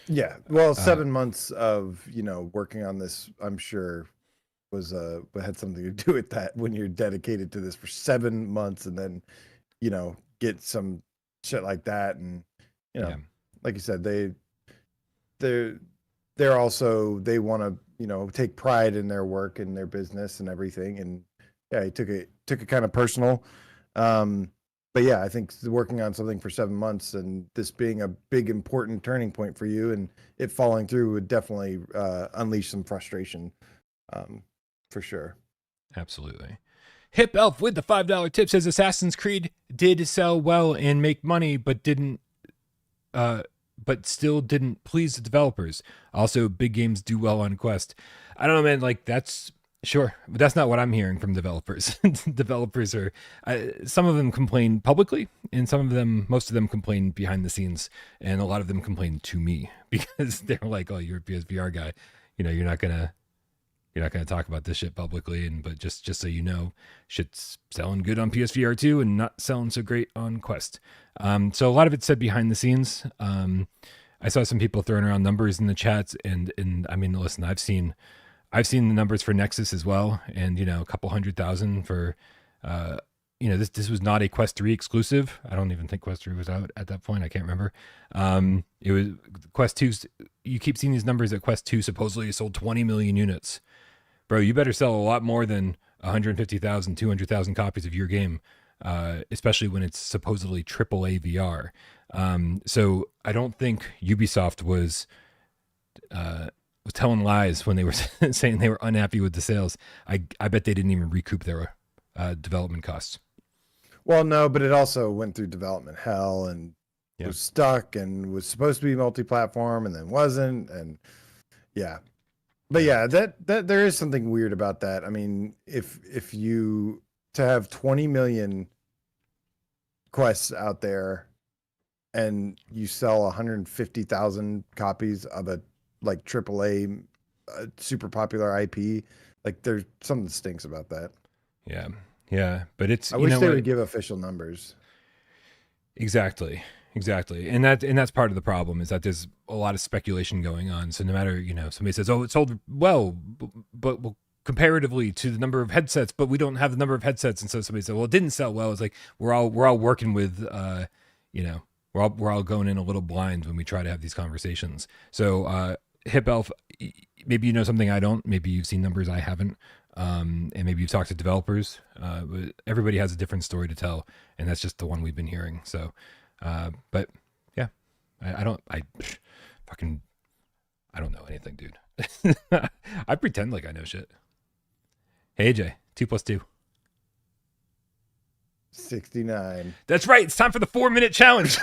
Yeah. Well, 7 months of, working on this, I'm sure had something to do with that when you're dedicated to this for 7 months and then, get some shit like that. And, like you said, they're also, they want to, take pride in their work and their business and everything. And yeah, he took it kind of personal. But yeah, I think working on something for 7 months and this being a big, important turning point for you and it falling through would definitely unleash some frustration, for sure. Absolutely. Hip Elf with the $5 tip says Assassin's Creed did sell well and make money, but still didn't please the developers. Also, big games do well on Quest. I don't know, man. Like, that's sure, but that's not what I'm hearing from developers. Developers are, some of them complain publicly, and most of them complain behind the scenes, and a lot of them complain to me because they're like, "Oh, you're a PSVR guy. You're not gonna talk about this shit publicly." But just so you know, shit's selling good on PSVR2 and not selling so great on Quest. So a lot of it's said behind the scenes. I saw some people throwing around numbers in the chats, and I mean, listen, I've seen the numbers for Nexus as well, and a couple 100,000 for this was not a Quest 3 exclusive. I don't even think Quest 3 was out at that point. I can't remember. It was Quest 2. You keep seeing these numbers that Quest 2 supposedly sold 20 million units, bro, you better sell a lot more than 150,000, 200,000 copies of your game, especially when it's supposedly AAA VR. So I don't think Ubisoft was telling lies when they were saying they were unhappy with the sales. I bet they didn't even recoup their development costs. Well, no, but it also went through development hell and was stuck and was supposed to be multi-platform and then wasn't. And yeah, but yeah, that there is something weird about that. I mean, if you to have 20 million quests out there and you sell 150,000 copies of a like AAA super popular IP, like there's something that stinks about that. Yeah, but it's I wish they would give official numbers. Exactly, and that's part of the problem is that there's a lot of speculation going on. So no matter somebody says, "Oh, it sold well," but comparatively to the number of headsets, but we don't have the number of headsets, and so somebody said, "Well, it didn't sell well." It's like we're all working with, we're all going in a little blind when we try to have these conversations. So Hip Elf, maybe you know something I don't. Maybe you've seen numbers I haven't. And maybe you've talked to developers. But everybody has a different story to tell, and that's just the one we've been hearing. So, but yeah, I don't know anything, dude. I pretend like I know shit. Hey AJ, 2 + 2. 69. That's right. It's time for the 4-minute challenge.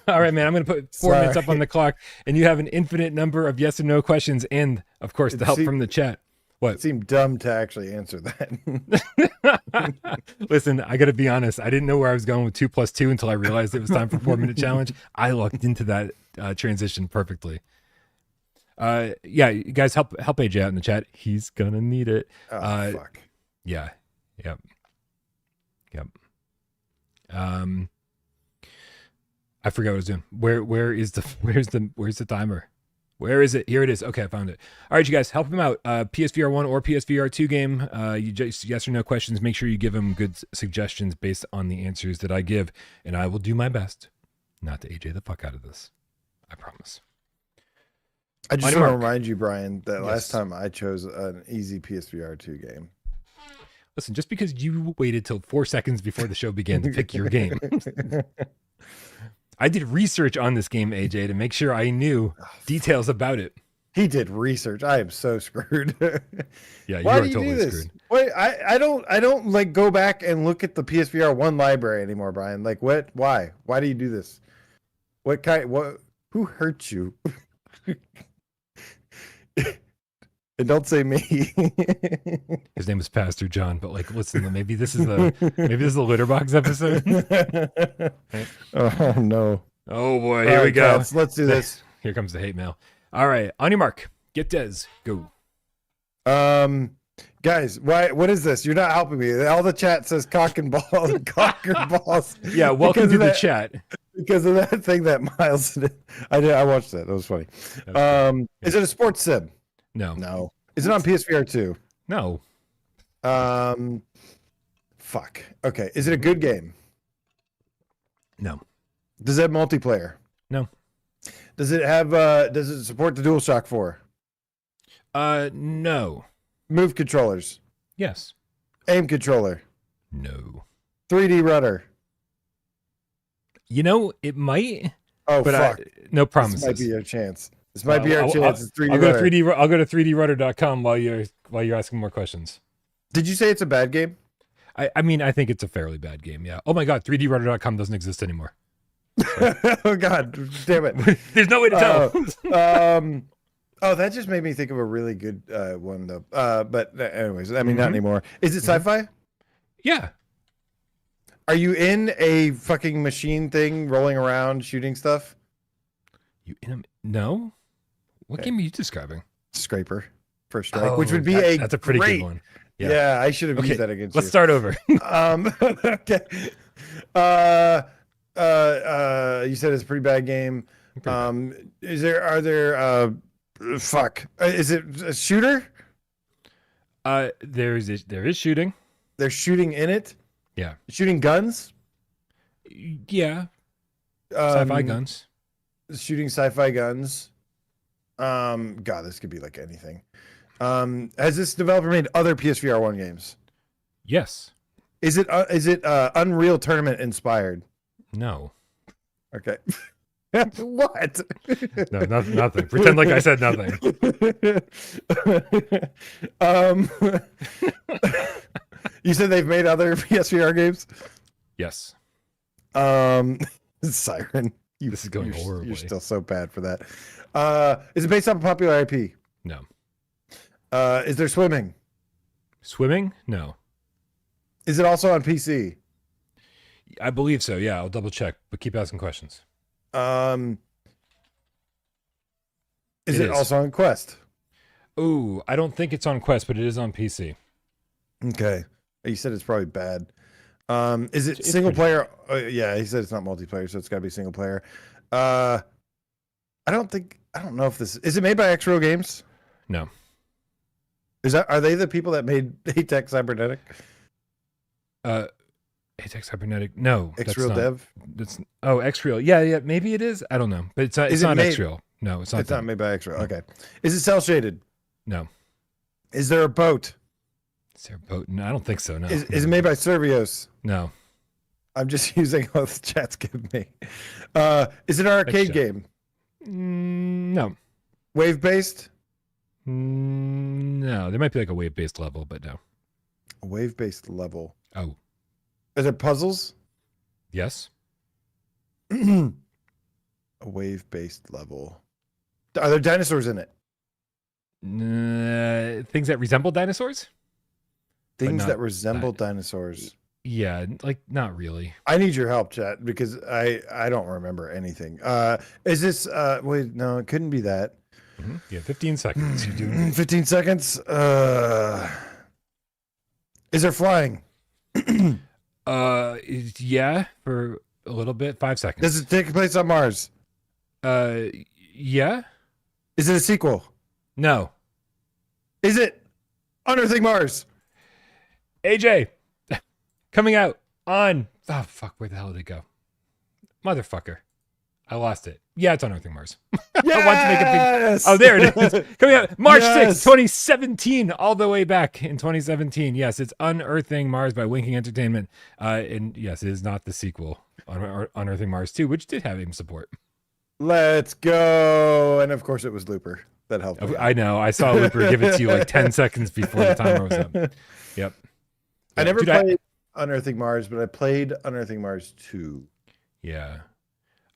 All right, man. I'm going to put 4 minutes up on the clock, and you have an infinite number of yes and no questions, and of course, the help from the chat. What? It seemed dumb to actually answer that. Listen, I got to be honest. I didn't know where I was going with 2 + 2 until I realized it was time for 4-minute challenge. I looked into that transition perfectly. Yeah, you guys help AJ out in the chat. He's gonna need it. Fuck. Yeah. Yep. I forgot what I was doing. Where's the timer? Where is it? Here it is. Okay, I found it. All right, you guys, help him out. PSVR1 or PSVR2 game. You just yes or no questions. Make sure you give him good suggestions based on the answers that I give, and I will do my best not to AJ the fuck out of this. I promise. I just want to remind you, Brian, that last time I chose an easy PSVR2 game. Listen, just because you waited till 4 seconds before the show began to pick your game. I did research on this game, AJ, to make sure I knew details about it. He did research. I am so screwed. Yeah, you are totally screwed. Wait, I don't like go back and look at the PSVR1 library anymore, Brian. Like what? Why? Why do you do this? Who hurt you? And don't say me. His name is Pastor John, but like, listen, maybe this is a litter box episode. Oh no! Oh boy, here we go. Let's do this. Here comes the hate mail. All right, on your mark, get Des, go. Guys, why? What is this? You're not helping me. All the chat says cock and balls, cock and balls. Yeah, welcome to the chat. Because of that thing that Miles did. I watched that. That was funny. Is it a sports sim? No. Is it on PSVR2? No. Fuck. Okay. Is it a good game? No. Does it have multiplayer? No. Does it support the DualShock 4? No. Move controllers? Yes. Aim controller? No. 3D rudder? It might. Oh, but fuck. No promises. This might be your chance. This might be our chance. It's 3D rudder. I'll go to 3drudder.com while you're asking more questions. Did you say it's a bad game? I mean, I think it's a fairly bad game, yeah. Oh my god, 3drudder.com doesn't exist anymore. Oh god, damn it. There's no way to tell. Oh, that just made me think of a really good one though. But anyways, I mean, not anymore. Is it sci-fi? Yeah. Are you in a fucking machine thing rolling around shooting stuff? No. What game are you describing? Scraper. First Strike, which would be that's a pretty good one. Yeah, I should have used that against you. Let's start over. Okay. You said it's a pretty bad game. Is it a shooter? There is shooting. They're shooting in it? Yeah. Shooting guns? Yeah. Sci-fi guns. Shooting sci-fi guns. God, this could be like anything. Has this developer made other PSVR1 games? Yes. Is it Unreal Tournament inspired? No. Okay. What? No, nothing. Pretend like I said nothing. You said they've made other PSVR games? Yes. Siren. This is going horribly. You're still so bad for that. Is it based off a popular IP? No. Is there swimming? Swimming? No. Is it also on PC? I believe so. Yeah, I'll double check, but keep asking questions. Is it also on Quest? Ooh, I don't think it's on Quest, but it is on PC. Okay. You said it's probably bad. Is it single player? Yeah, he said it's not multiplayer, so it's got to be single player. I don't know if this is it made by X-Ro Games? No. Are they the people that made ATEX Cybernetic? ATEX Cybernetic? No. X-Real Dev? X-Real. Yeah, maybe it is. I don't know, but it's not X-Real. No, it's not. It's not made by X-Real. Okay. Is it cell shaded? No. Is there a boat? Is there a boat? No, I don't think so. No. Is it made by Servios? No. I'm just using what the chat's give me. Is it an arcade game? No. Wave based? No. There might be like a wave based level, but no. A wave based level. Oh. Is it puzzles? Yes. A wave based level. Are there dinosaurs in it? Things that resemble dinosaurs? Things that resemble dinosaurs. Yeah, like not really. I need your help, chat, because I don't remember anything. Is this wait, no, it couldn't be that. Mm-hmm. Yeah, 15 seconds. You're doing 15 seconds. Is there flying? Yeah, for a little bit. 5 seconds. Does it take place on Mars? Yeah. Is it a sequel? No. Is it Unearthing Mars? AJ, coming out on. Oh fuck! Where the hell did it go? Motherfucker! I lost it. Yeah, it's Unearthing Mars. Yes! I want to make a big. Oh, there it is. Coming out March 6th, 2017, all the way back in 2017. Yes, it's Unearthing Mars by Winking Entertainment. And yes, it is not the sequel on Unearthing Mars 2, which did have AIM support. Let's go. And of course, it was Looper that helped. I know. I saw Looper give it to you like 10 seconds before the timer was up. Yep. I never played Unearthing Mars, but I played Unearthing Mars 2. Yeah.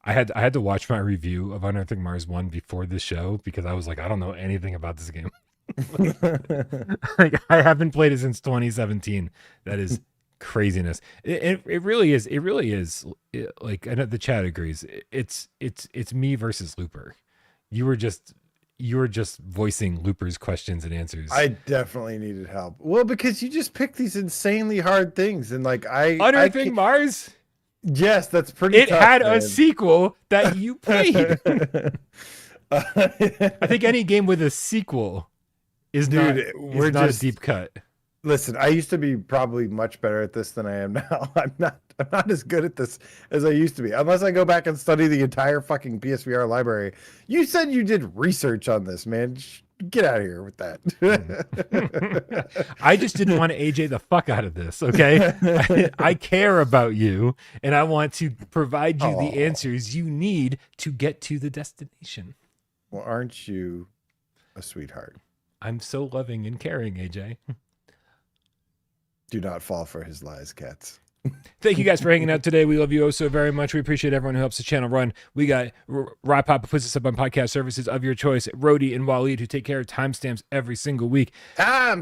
I had to watch my review of Unearthing Mars 1 before this show because I was like, I don't know anything about this game. Like, I haven't played it since 2017. That is craziness. It really is. It really is. Like, I know the chat agrees. It's me versus Looper. You were just voicing Looper's questions and answers. I definitely needed help. Well, because you just pick these insanely hard things, and like Unearthing Mars. Yes, that's pretty. It tough, had man. a sequel that you played. I think any game with a sequel is not a deep cut. Listen, I used to be probably much better at this than I am now. I'm not as good at this as I used to be. Unless I go back and study the entire fucking PSVR library. You said you did research on this, man. Get out of here with that. I just didn't want to AJ the fuck out of this, okay? I care about you, and I want to provide you the answers you need to get to the destination. Well, aren't you a sweetheart? I'm so loving and caring, AJ. Do not fall for his lies, cats. Thank you guys for hanging out today. We love you oh so very much. We appreciate everyone who helps the channel run. We got Rod Papa puts us up on podcast services of your choice. Rhodey and Waleed who take care of timestamps every single week. Time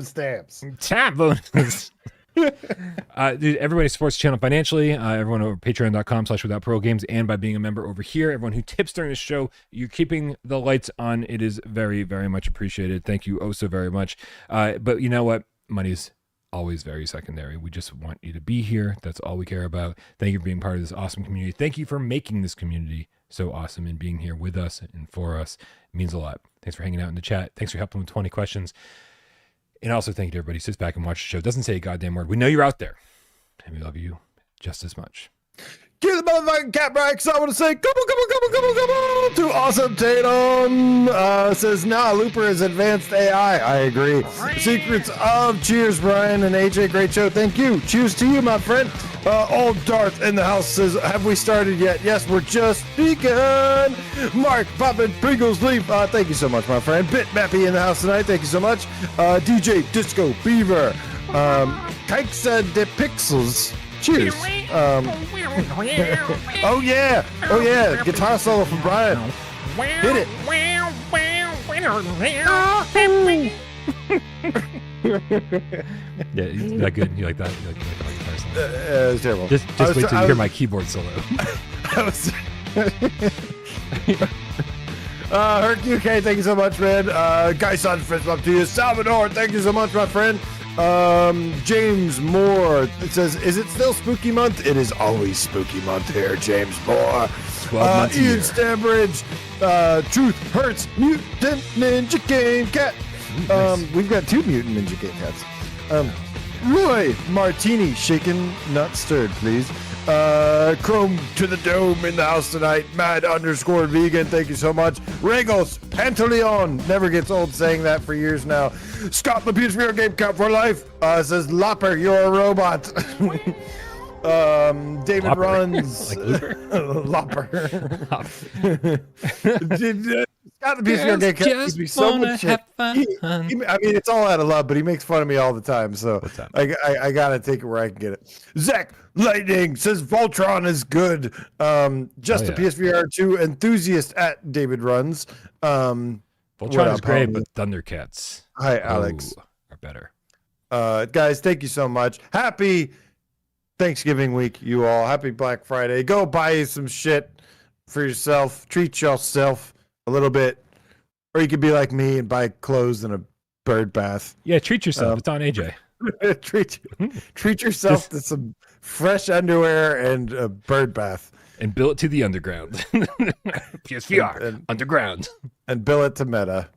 bonus. Dude, everybody supports the channel financially. Everyone over patreon.com/withoutparole and by being a member over here. Everyone who tips during the show, you're keeping the lights on. It is very, very much appreciated. Thank you oh so very much. But you know what? Money's always very secondary. We just want you to be here. That's all we care about. Thank you for being part of this awesome community. Thank you for making this community so awesome and being here with us and for us. It means a lot. Thanks for hanging out in the chat. Thanks for helping with 20 questions. And also thank you to everybody who sits back and watches the show. Doesn't say a goddamn word. We know you're out there and we love you just as much. Cue the motherfucking cat breaks. I want to say, come on, to Awesome Tatum. Says, nah, Looper is advanced AI. I agree. Secrets of Cheers, Brian and AJ. Great show. Thank you. Cheers to you, my friend. Old Darth in the house says, have we started yet? Yes, we're just begun. Mark Poppin Pringles Leaf. Thank you so much, my friend. Bit Mappy in the house tonight. Thank you so much. DJ Disco Beaver. Kikes de Pixels. Cheers. Oh yeah. Guitar solo from Brian. Hit it. Yeah, is that good? You like that? You like my guitar solo? It's terrible. Just wait till you hear my keyboard solo. Herc UK, thank you so much, man. Guy Son, fist up to you. Salvador, thank you so much, my friend. James Moore, it says, is it still spooky month? It is always spooky month here, James Moore. 12 months a year. Ian Stambridge, Truth Hurts, Mutant Ninja Game Cat. Nice. We've got 2 Mutant Ninja Game Cats. Roy Martini, shaken, not stirred, please. Chrome to the Dome in the house tonight. Mad_vegan, thank you so much. Regos Pantaleon, never gets old saying that for years now. Scott the PSVR Game Cup for life says, Lopper, you're a robot. David Lopper. Runs. Like Looper? Lopper. Scott the PSVR Game Cup gives me so much shit. I mean, it's all out of love, but he makes fun of me all the time, so I gotta take it where I can get it. Zach Lightning says Voltron is good. Just a PSVR2 enthusiast at David Runs. Voltron is great, but Thundercats. Hi, Alex. Are better. Guys, thank you so much. Happy Thanksgiving week, you all. Happy Black Friday. Go buy you some shit for yourself. Treat yourself a little bit. Or you could be like me and buy clothes and a bird bath. Yeah, treat yourself. It's on AJ. treat yourself to some fresh underwear and a bird bath. And bill it to the underground. PSVR, and underground. And bill it to Meta.